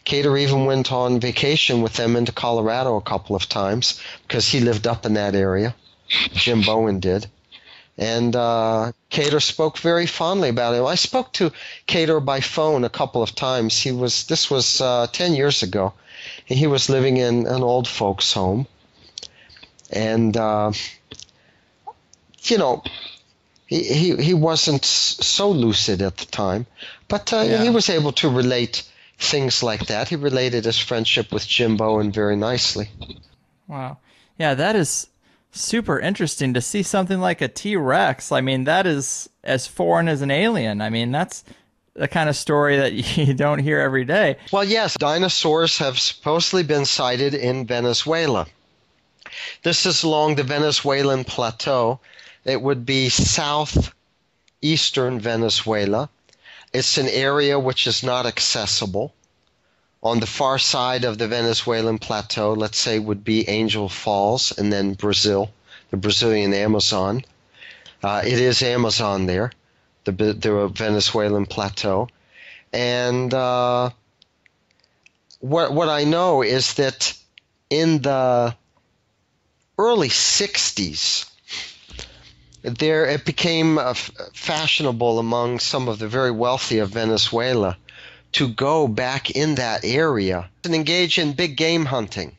Cater even went on vacation with them into Colorado a couple of times because he lived up in that area. Jim Bowen did. And Cater spoke very fondly about him. I spoke to Cater by phone a couple of times. This was 10 years ago, and he was living in an old folks' home. And he wasn't so lucid at the time, but he was able to relate things like that. He related his friendship with Jim Bowen very nicely. Wow. Yeah, that is super interesting to see something like a T-Rex. I mean, that is as foreign as an alien. I mean, that's the kind of story that you don't hear every day. Well, yes, dinosaurs have supposedly been sighted in Venezuela. This is along the Venezuelan plateau. It would be southeastern Venezuela. It's an area which is not accessible. On the far side of the Venezuelan plateau, let's say, would be Angel Falls, and then Brazil, the Brazilian Amazon. It is Amazon there, the Venezuelan plateau. And what I know is that in the early 60s, it became fashionable among some of the very wealthy of Venezuela to go back in that area and engage in big game hunting.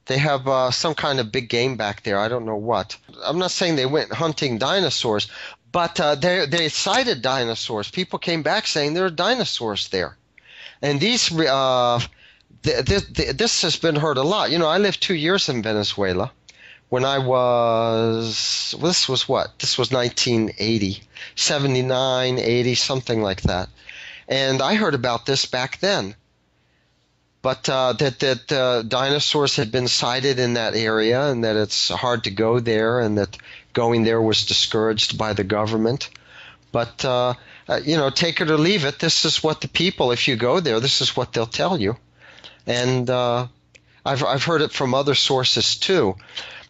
They have some kind of big game back there. I don't know what. I'm not saying they went hunting dinosaurs, but they sighted dinosaurs. People came back saying there are dinosaurs there. And this has been heard a lot. You know, I lived 2 years in Venezuela. When I was, this was what? This was 1980, 79, 80, something like that. And I heard about this back then. But that dinosaurs had been sighted in that area, and that it's hard to go there, and that going there was discouraged by the government. But, you know, take it or leave it. This is what the people, if you go there, this is what they'll tell you. And I've heard it from other sources too.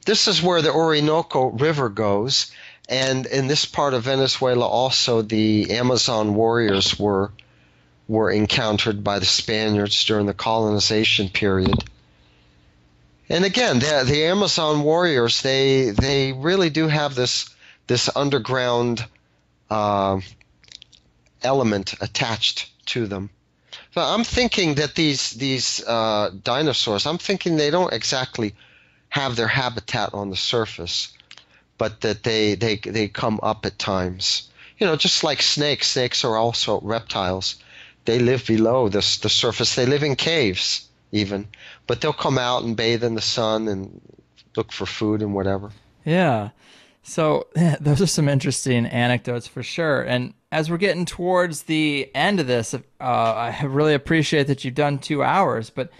This is where the Orinoco River goes, and in this part of Venezuela also the Amazon warriors were encountered by the Spaniards during the colonization period. And again, the Amazon warriors, they really do have this underground element attached to them. So I'm thinking that these dinosaurs, I'm thinking they don't exactly have their habitat on the surface, but that they come up at times. You know, just like snakes. Snakes are also reptiles. They live below the surface. They live in caves even, but they'll come out and bathe in the sun and look for food and whatever. Yeah. So those are some interesting anecdotes for sure. And as we're getting towards the end of this, I really appreciate that you've done 2 hours, but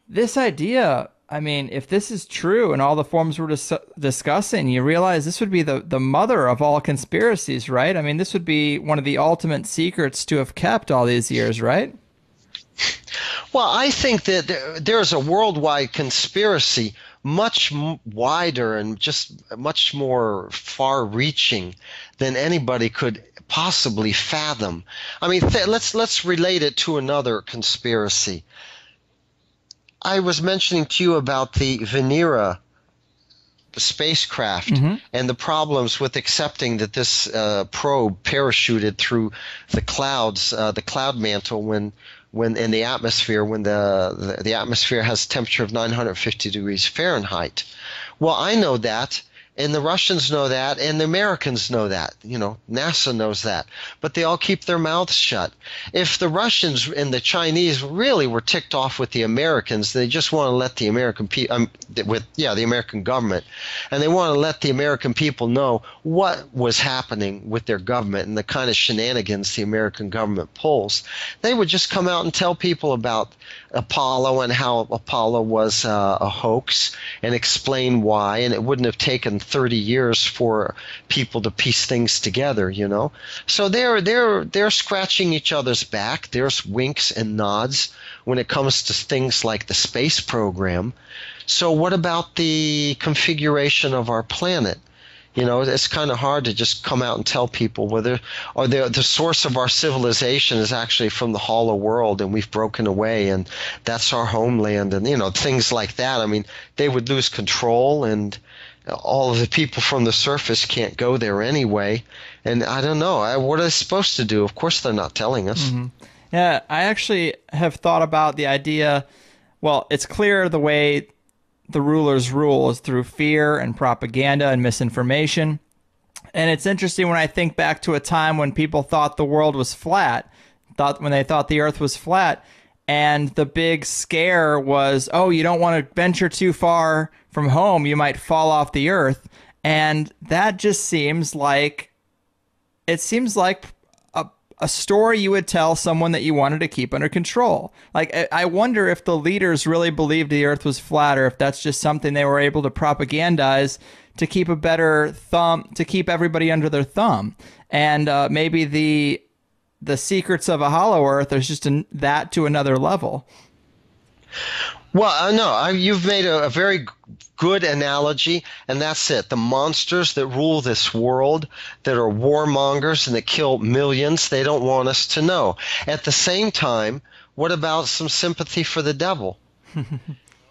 this idea, I mean, if this is true and all the forms we're discussing, you realize this would be the mother of all conspiracies, right? I mean, this would be one of the ultimate secrets to have kept all these years, right? Well, I think that there's a worldwide conspiracy much wider and just much more far-reaching than anybody could possibly fathom. I mean, let's relate it to another conspiracy. I was mentioning to you about the Venera spacecraft and the problems with accepting that this probe parachuted through the clouds, the cloud mantle, when in the atmosphere, when the atmosphere has a temperature of 950 degrees Fahrenheit. Well, I know that, and the Russians know that, and the Americans know that. You know, NASA knows that. But they all keep their mouths shut. If the Russians and the Chinese really were ticked off with the Americans, they just want to let the American people, the American government, and they want to let the American people know what was happening with their government and the kind of shenanigans the American government pulls. They would just come out and tell people about Apollo and how Apollo was a hoax and explain why, and it wouldn't have taken 30 years for people to piece things together, you know. So they're scratching each other's back. There's winks and nods when it comes to things like the space program. So what about the configuration of our planet? You know, it's kind of hard to just come out and tell people whether or the source of our civilization is actually from the hollow world and we've broken away and that's our homeland, and, you know, things like that. I mean, they would lose control, and all of the people from the surface can't go there anyway. And I don't know. What are they supposed to do? Of course they're not telling us. Yeah, I actually have thought about the idea. Well, it's clear the way the rulers rule is through fear and propaganda and misinformation. And it's interesting when I think back to a time when people thought the world was flat, when they thought the earth was flat, and the big scare was, oh, you don't want to venture too far from home, you might fall off the earth. And that just seems like a story you would tell someone that you wanted to keep under control. Like, I wonder if the leaders really believed the earth was flat, or if that's just something they were able to propagandize to keep a better thumb, to keep everybody under their thumb. And maybe the secrets of a hollow earth is just that to another level. Well, no, you've made a very good analogy, and that's it. The monsters that rule this world, that are warmongers and that kill millions, they don't want us to know. At the same time, what about some sympathy for the devil?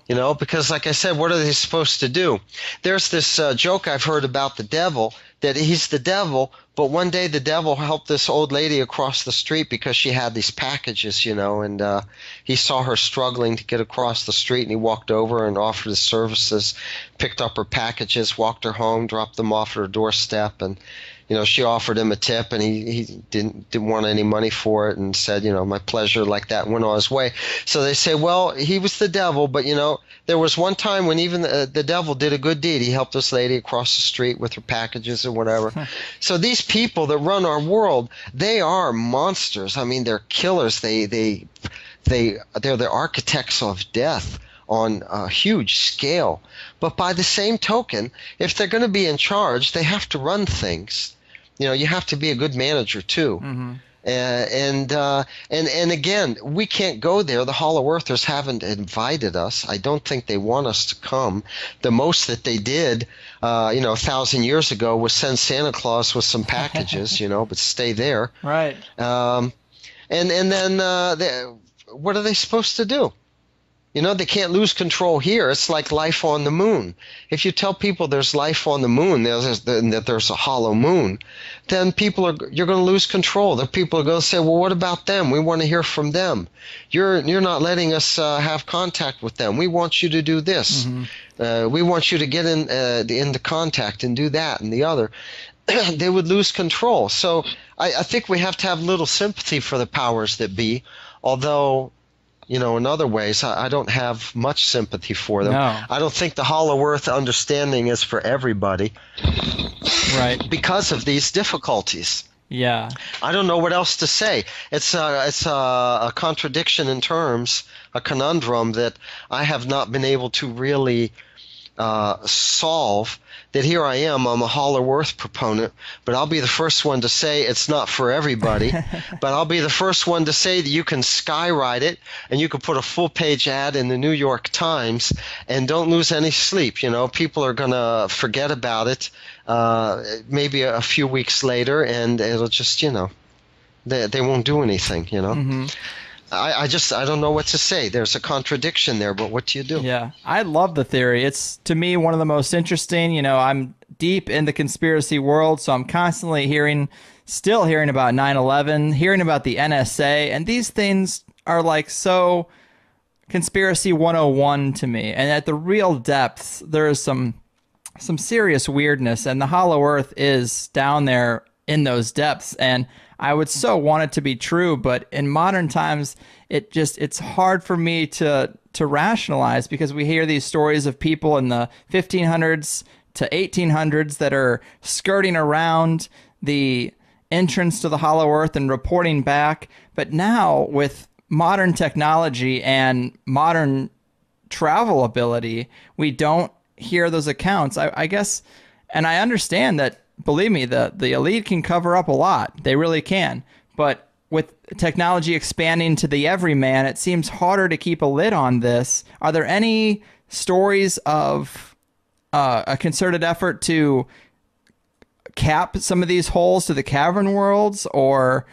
Because like I said, what are they supposed to do? There's this joke I've heard about the devil, that he's the devil, but one day the devil helped this old lady across the street because she had these packages, and he saw her struggling to get across the street, and he walked over and offered his services, picked up her packages, walked her home, dropped them off at her doorstep, and she offered him a tip, and he didn't want any money for it, and said, my pleasure, like that, and went on his way. So they say, well, he was the devil, but there was one time when even the devil did a good deed. He helped this lady across the street with her packages or whatever. So these people that run our world, they are monsters. I mean, they're killers. They're the architects of death on a huge scale. But by the same token, if they're going to be in charge, they have to run things. You have to be a good manager too. Mm-hmm. And again, we can't go there. The Hollow Earthers haven't invited us. I don't think they want us to come. The most that they did, 1,000 years ago, was send Santa Claus with some packages, but stay there. Right. And then what are they supposed to do? They can't lose control here. It's like life on the moon. If you tell people there's life on the moon, that there's a hollow moon, then you're going to lose control. The people are going to say, well, what about them? We want to hear from them. You're not letting us have contact with them. We want you to do this. Mm-hmm. We want you to get into contact and do that and the other. They would lose control. So I think we have to have little sympathy for the powers that be, although in other ways, I don't have much sympathy for them. No. I don't think the Hollow Earth understanding is for everybody. Right. Because of these difficulties. Yeah. I don't know what else to say. It's a contradiction in terms, a conundrum that I have not been able to really solve. That here I am, I'm a Hollow Earth proponent, but I'll be the first one to say it's not for everybody. But I'll be the first one to say that you can skywrite it, and you can put a full-page ad in the New York Times, and don't lose any sleep. People are going to forget about it maybe a few weeks later, and it'll just, they won't do anything, Mm-hmm. I don't know what to say. There's a contradiction there, but what do you do? Yeah, I love the theory. It's, to me, one of the most interesting. I'm deep in the conspiracy world, so I'm constantly still hearing about 9/11, hearing about the NSA, and these things are like so conspiracy 101 to me. And at the real depths, there is some serious weirdness, and the Hollow Earth is down there in those depths, and I would so want it to be true, but in modern times, it's hard for me to rationalize, because we hear these stories of people in the 1500s to 1800s that are skirting around the entrance to the Hollow Earth and reporting back. But now, with modern technology and modern travel ability, we don't hear those accounts. I guess, and I understand that. Believe me, the elite can cover up a lot. They really can. But with technology expanding to the everyman, it seems harder to keep a lid on this. Are there any stories of a concerted effort to cap some of these holes to the cavern worlds, or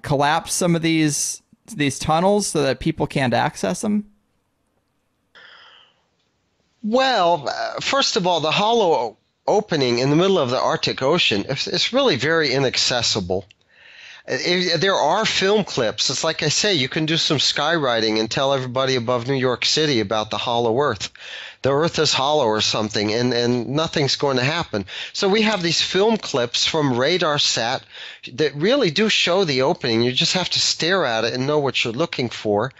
collapse some of these tunnels so that people can't access them? Well, first of all, the hollow opening in the middle of the Arctic Ocean, it's really very inaccessible. There are film clips. It's like I say, you can do some skywriting and tell everybody above New York City about the Hollow Earth. the Earth is hollow or something, and nothing's going to happen. So we have these film clips from radar sat that really do show the opening. You just have to stare at it and know what you're looking for.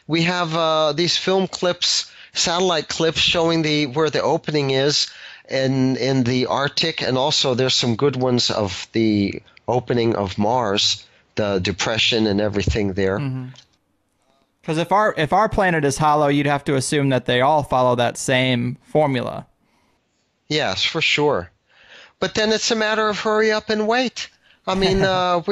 We have these film clips, satellite clips showing where the opening is in the Arctic, and also there's some good ones of the opening of Mars, the depression and everything there. Because if our planet is hollow, you'd have to assume that they all follow that same formula. Yes, for sure. But then it's a matter of hurry up and wait. I mean,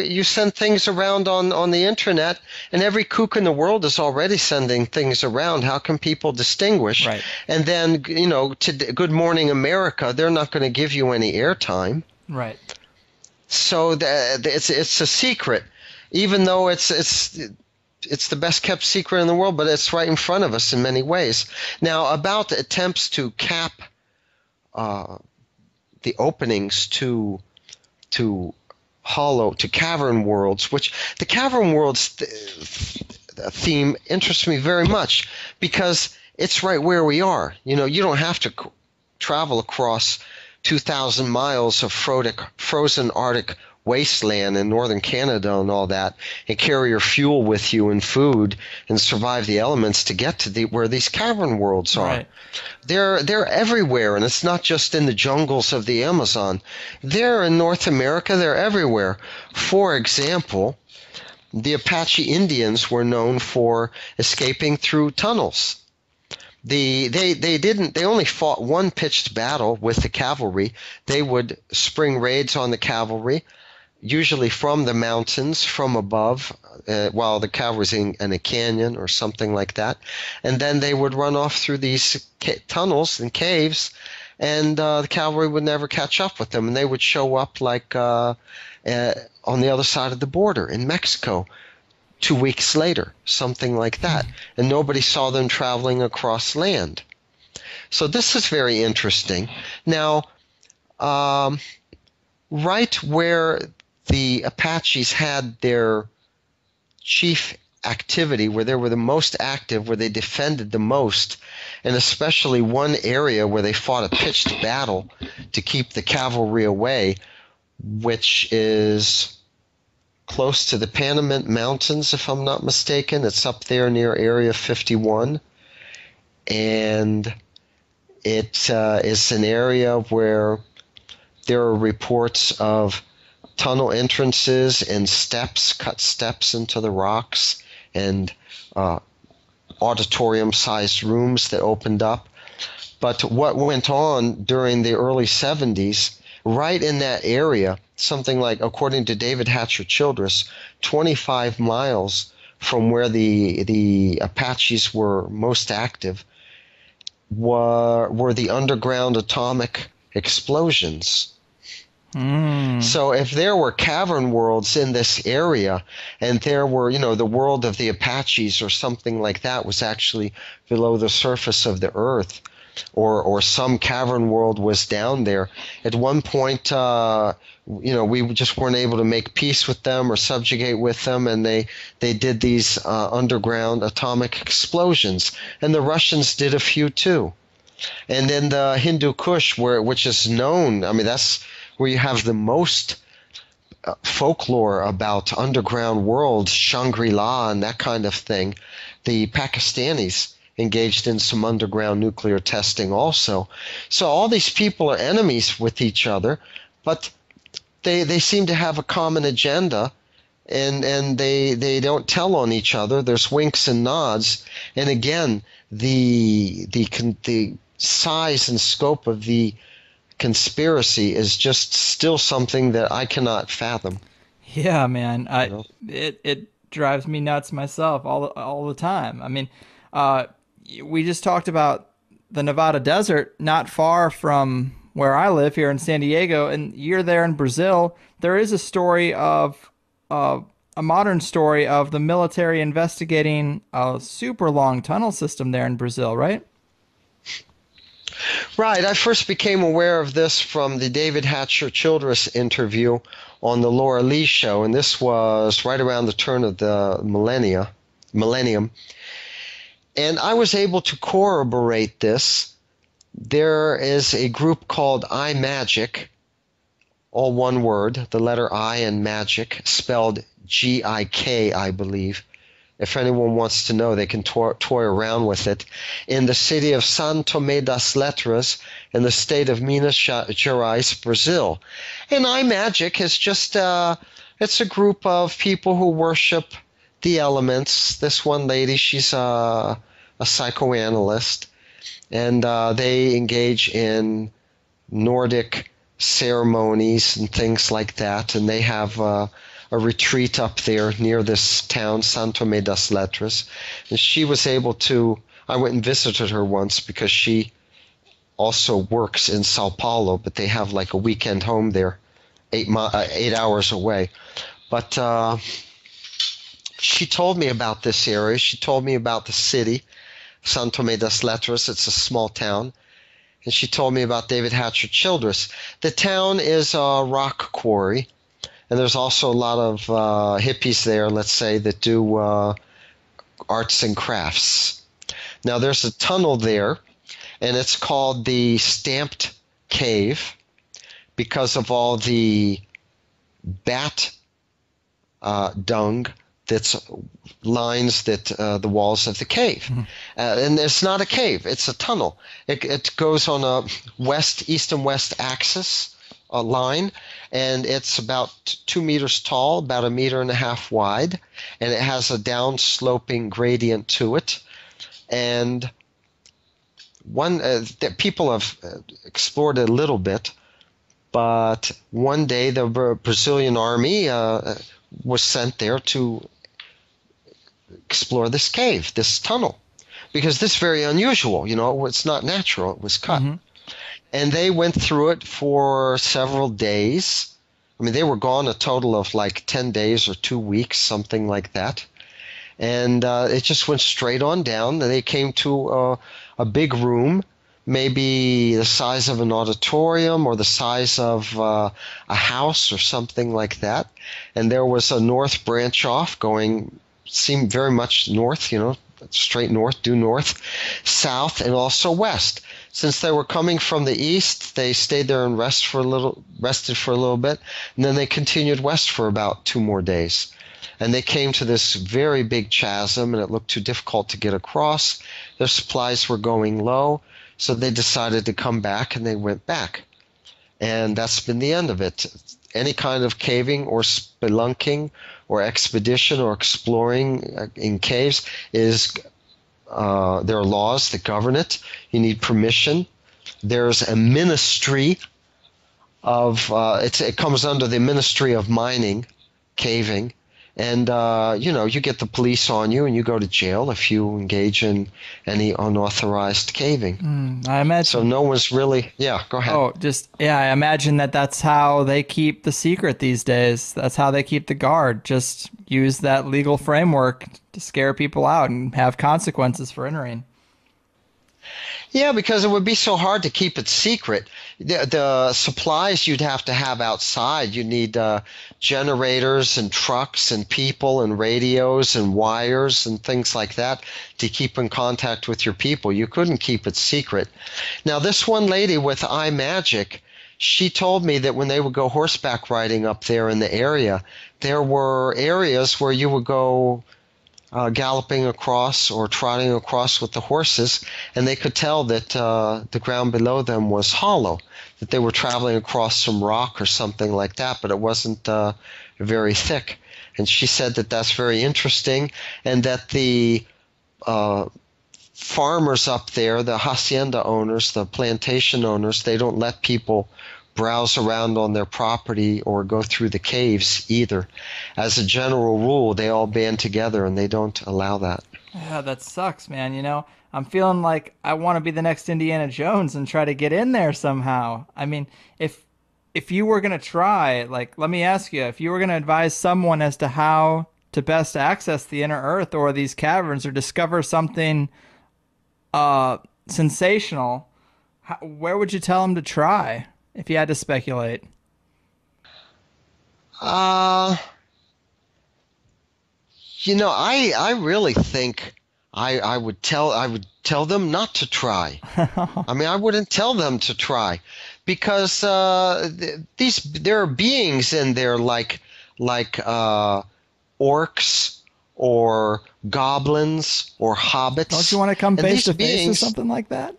you send things around on the internet, and every kook in the world is already sending things around. How can people distinguish? Right. And then, to Good Morning America, they're not going to give you any airtime. Right. So it's a secret, even though it's the best kept secret in the world, but it's right in front of us in many ways. Now, about the attempts to cap the openings to cavern worlds, which the cavern worlds theme interests me very much because it's right where we are. You don't have to travel across 2,000 miles of frozen Arctic wasteland in northern Canada and all that, and carry your fuel with you and food and survive the elements to get to where these cavern worlds are. Right. They're everywhere, and it's not just in the jungles of the Amazon. They're in North America. They're everywhere. For example, the Apache Indians were known for escaping through tunnels. They only fought one pitched battle with the cavalry. They would spring raids on the cavalry, usually from the mountains, from above, while the cavalry's in a canyon or something like that. And then they would run off through these tunnels and caves, and the cavalry would never catch up with them. And they would show up like on the other side of the border in Mexico 2 weeks later, something like that. And nobody saw them traveling across land. So this is very interesting. Now, right where the Apaches had their chief activity, where they were the most active, where they defended the most, and especially one area where they fought a pitched battle to keep the cavalry away, which is close to the Panamint Mountains, if I'm not mistaken. It's up there near Area 51. And it is an area where there are reports of tunnel entrances and cut steps into the rocks, and auditorium-sized rooms that opened up. But what went on during the early 70s, right in that area, something like, according to David Hatcher Childress, 25 miles from where the Apaches were most active, were the underground atomic explosions. So if there were cavern worlds in this area, and there were, the world of the Apaches or something like that was actually below the surface of the earth, or some cavern world was down there, at one point, we just weren't able to make peace with them or subjugate with them, and they did these underground atomic explosions. And the Russians did a few too. And then the Hindu Kush, which is known, that's where you have the most folklore about underground worlds, Shangri-La and that kind of thing. The Pakistanis engaged in some underground nuclear testing also. So all these people are enemies with each other, but they seem to have a common agenda, and they don't tell on each other. There's winks and nods. And again, the size and scope of the conspiracy is just still something that I cannot fathom. Yeah, man. It drives me nuts myself all the time. We just talked about the Nevada desert, not far from where I live here in San Diego, and you're there in Brazil. There is a story of a modern story of the military investigating a super long tunnel system there in Brazil, right? Right. I first became aware of this from the David Hatcher Childress interview on the Laura Lee show, and this was right around the turn of the millennium. And I was able to corroborate this there is a group called iMagic, all one word, the letter I and magic, spelled G-I-K, I believe. If anyone wants to know, they can toy around with it. In the city of São Tomé das Letras, in the state of Minas Gerais, Brazil. And iMagic is just, it's a group of people who worship the elements. This one lady, she's a psychoanalyst, and they engage in Nordic ceremonies and things like that, and they have a retreat up there near this town, São Tomé das Letras. And she was able to, I went and visited her once because she also works in Sao Paulo, but they have like a weekend home there, 8 hours away. But she told me about this area. She told me about the city, São Tomé das Letras. It's a small town. And she told me about David Hatcher Childress. The town is a rock quarry, and there's also a lot of hippies there, let's say, that do arts and crafts. Now, there's a tunnel there, and it's called the Stamped Cave because of all the bat dung that lines the walls of the cave. Mm-hmm. And it's not a cave, it's a tunnel. It goes on a east and west axis line, and it's about 2 meters tall, about 1.5 meters wide, and it has a down-sloping gradient to it. And people have explored it a little bit, but one day the Brazilian army was sent there to explore this cave, this tunnel, because this is very unusual. It's not natural. It was cut. Mm-hmm. And they went through it for several days. I mean, they were gone a total of like 10 days or 2 weeks, something like that. And it just went straight on down. And they came to a big room, maybe the size of an auditorium or the size of a house or something like that. And there was a north branch off going, seemed very much north, straight north, due north, south, and also west. Since they were coming from the east, they stayed there and rested for a little bit, and then they continued west for about 2 more days. And they came to this very big chasm, and it looked too difficult to get across. Their supplies were going low, so they decided to come back, and they went back. And that's been the end of it. Any kind of caving or spelunking or expedition or exploring in caves is there are laws that govern it. You need permission. There's a ministry of it comes under the Ministry of Mining, caving, and you get the police on you and you go to jail if you engage in any unauthorized caving. I imagine. So no one's really. Yeah, go ahead. Oh, I imagine that's how they keep the secret these days. That's how they keep the guard. Just use that legal framework to scare people out and have consequences for entering. Yeah, because it would be so hard to keep it secret. The supplies you'd have to have outside. You need generators and trucks and people and radios and wires and things like that to keep in contact with your people. You couldn't keep it secret. Now, this one lady with iMagic, she told me that when they would go horseback riding up there in the area, there were areas where you would go galloping across or trotting across with the horses, and they could tell that the ground below them was hollow, that they were traveling across some rock or something like that, but it wasn't very thick. And she said that that's very interesting, and that the farmers up there, the hacienda owners, the plantation owners, they don't let people browse around on their property or go through the caves either. As a general rule, they all band together and they don't allow that. Yeah, that sucks, man. I'm feeling like I want to be the next Indiana Jones and try to get in there somehow. I mean, if you were going to try, like, let me ask you, if you were going to advise someone as to how to best access the inner earth or these caverns or discover something sensational, where would you tell them to try? If you had to speculate. I really think I would tell them not to try. I mean, I wouldn't tell them to try, because there are beings in there like orcs or goblins or hobbits. Don't you want to come And face these to face with beings, something like that?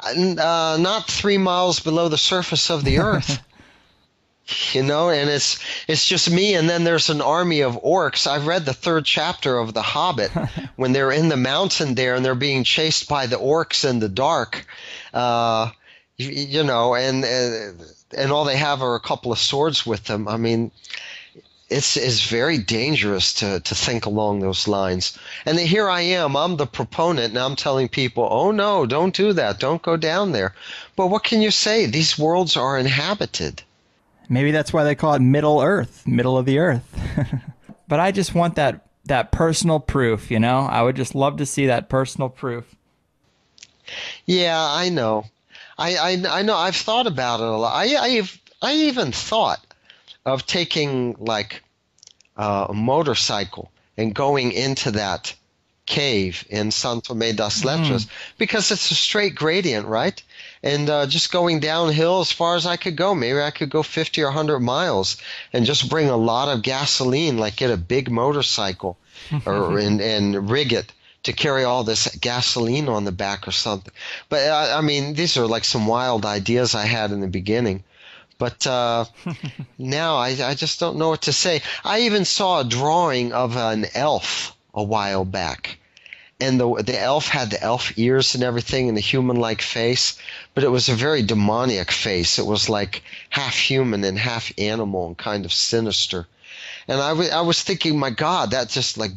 not 3 miles below the surface of the earth. And it's just me, and then there's an army of orcs. I've read the 3rd chapter of The Hobbit when they're in the mountain there and they're being chased by the orcs in the dark. And all they have are a couple of swords with them. I mean, it's very dangerous to think along those lines. And then here I am, I'm the proponent, and I'm telling people, oh no, don't do that, don't go down there. But what can you say? These worlds are inhabited. Maybe that's why they call it Middle Earth, middle of the earth. But I just want that personal proof, I would just love to see that personal proof. Yeah, I know. I know. I've thought about it a lot. I even thought of taking like a motorcycle and going into that cave in San Tomé das Letras, because it's a straight gradient, right? And just going downhill as far as I could go. Maybe I could go 50 or 100 miles and just bring a lot of gasoline, like get a big motorcycle and rig it to carry all this gasoline on the back or something. But I mean, these are like some wild ideas I had in the beginning. But now I just don't know what to say. I even saw a drawing of an elf a while back. And the elf had the elf ears and everything and the human-like face, but it was a very demoniac face. It was like half human and half animal and kind of sinister. And I was thinking, my God, that just like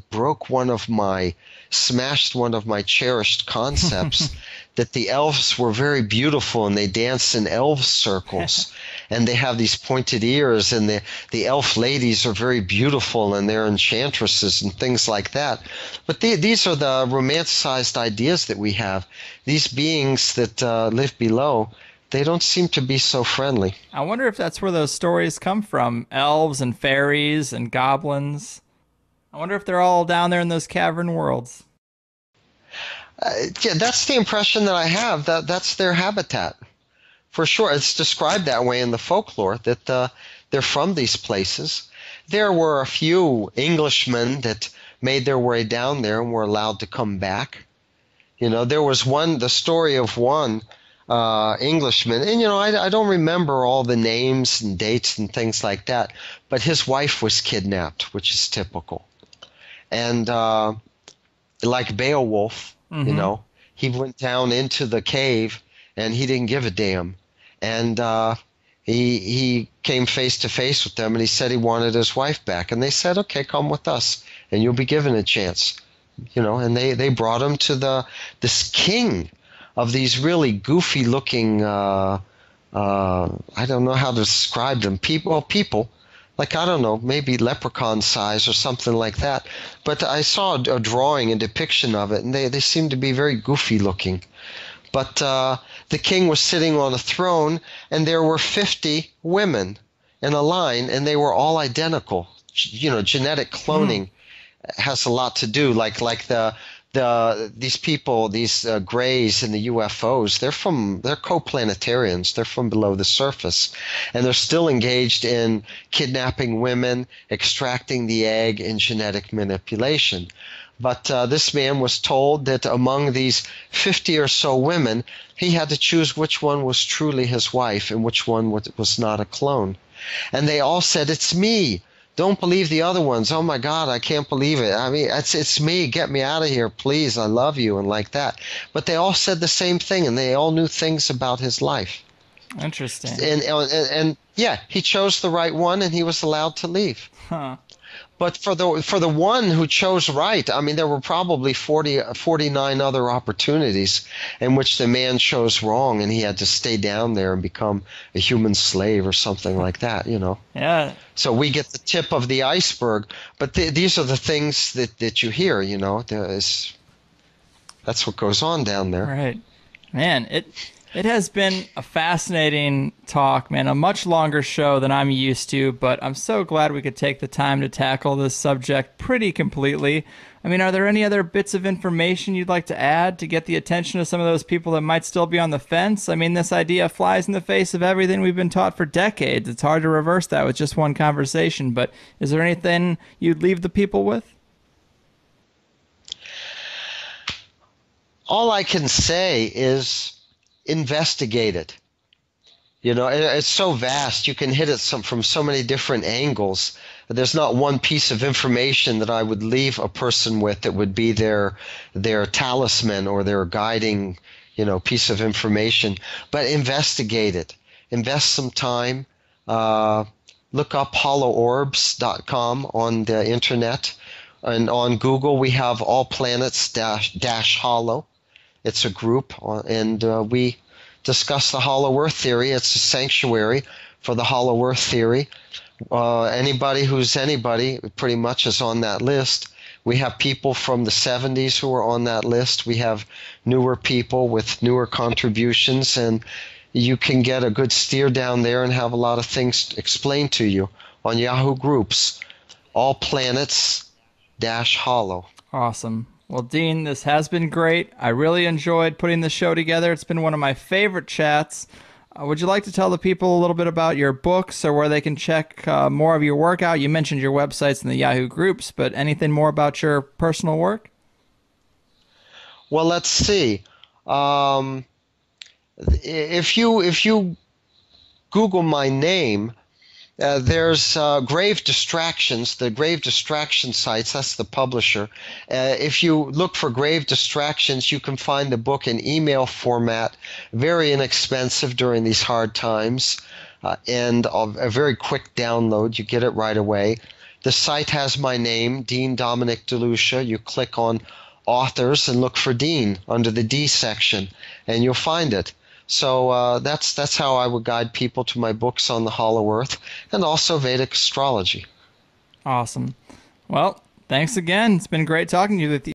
smashed one of my cherished concepts, that the elves were very beautiful and they dance in elf circles. And they have these pointed ears, and the elf ladies are very beautiful, and they're enchantresses and things like that. But these are the romanticized ideas that we have. These beings that live below, they don't seem to be so friendly. I wonder if that's where those stories come from. Elves and fairies and goblins. I wonder if they're all down there in those cavern worlds. Yeah, that's the impression that I have. That's their habitat. For sure, it's described that way in the folklore, that they're from these places. There were a few Englishmen that made their way down there and were allowed to come back. There was the story of one Englishman, and I don't remember all the names and dates and things like that, but his wife was kidnapped, which is typical. And like Beowulf, he went down into the cave and he didn't give a damn. And he came face to face with them, and he said he wanted his wife back. And they said, okay, come with us, and you'll be given a chance. And they brought him to this king of these really goofy-looking, I don't know how to describe them, people, like, I don't know, maybe leprechaun size or something like that. But I saw a drawing, a depiction of it, and they seemed to be very goofy-looking. But the king was sitting on a throne, and there were 50 women in a line, and they were all identical. Genetic cloning has a lot to do. Like these people, these Greys and the UFOs, they're coplanetarians. They're from below the surface, and they're still engaged in kidnapping women, extracting the egg, and genetic manipulation. But this man was told that among these 50 or so women, he had to choose which one was truly his wife and which one was not a clone. And they all said, it's me. Don't believe the other ones. Oh, my God, I can't believe it. I mean, it's me. Get me out of here, please. I love you, and like that. But they all said the same thing, and they all knew things about his life. Interesting. And yeah, he chose the right one, and he was allowed to leave. Huh. But for the one who chose right, I mean, there were probably 49 other opportunities in which the man chose wrong, and he had to stay down there and become a human slave or something like that, Yeah. So we get the tip of the iceberg, but these are the things that you hear, That's what goes on down there. Right. Man, it It has been a fascinating talk, man. A much longer show than I'm used to, but I'm so glad we could take the time to tackle this subject pretty completely. I mean, are there any other bits of information you'd like to add to get the attention of some of those people that might still be on the fence? I mean, this idea flies in the face of everything we've been taught for decades. It's hard to reverse that with just one conversation, but is there anything you'd leave the people with? All I can say is investigate it. It's so vast. You can hit it from so many different angles. There's not one piece of information that I would leave a person with that would be their talisman or their guiding, piece of information. But investigate it. Invest some time. Look up holloorbs.com on the internet. And on Google, we have All Planets dash Hollow. It's a group, and we discuss the Hollow Earth theory. It's a sanctuary for the Hollow Earth theory. Anybody who's anybody pretty much is on that list. We have people from the 70s who are on that list. We have newer people with newer contributions, and you can get a good steer down there and have a lot of things explained to you on Yahoo Groups. All Planets Hollow. Awesome. Well, Dean, this has been great. I really enjoyed putting the show together. It's been one of my favorite chats. Would you like to tell the people a little bit about your books or where they can check more of your work out? You mentioned your websites and the Yahoo Groups, but anything more about your personal work? Well, let's see. If you Google my name, there's Grave Distractions, the Grave Distraction sites, that's the publisher. If you look for Grave Distractions, you can find the book in email format, very inexpensive during these hard times, and a very quick download. You get it right away. The site has my name, Dean Dominic DeLucia. You click on Authors and look for Dean under the D section, and you'll find it. So that's how I would guide people to my books on the Hollow Earth and also Vedic astrology. Awesome. Well, thanks again. It's been great talking to you.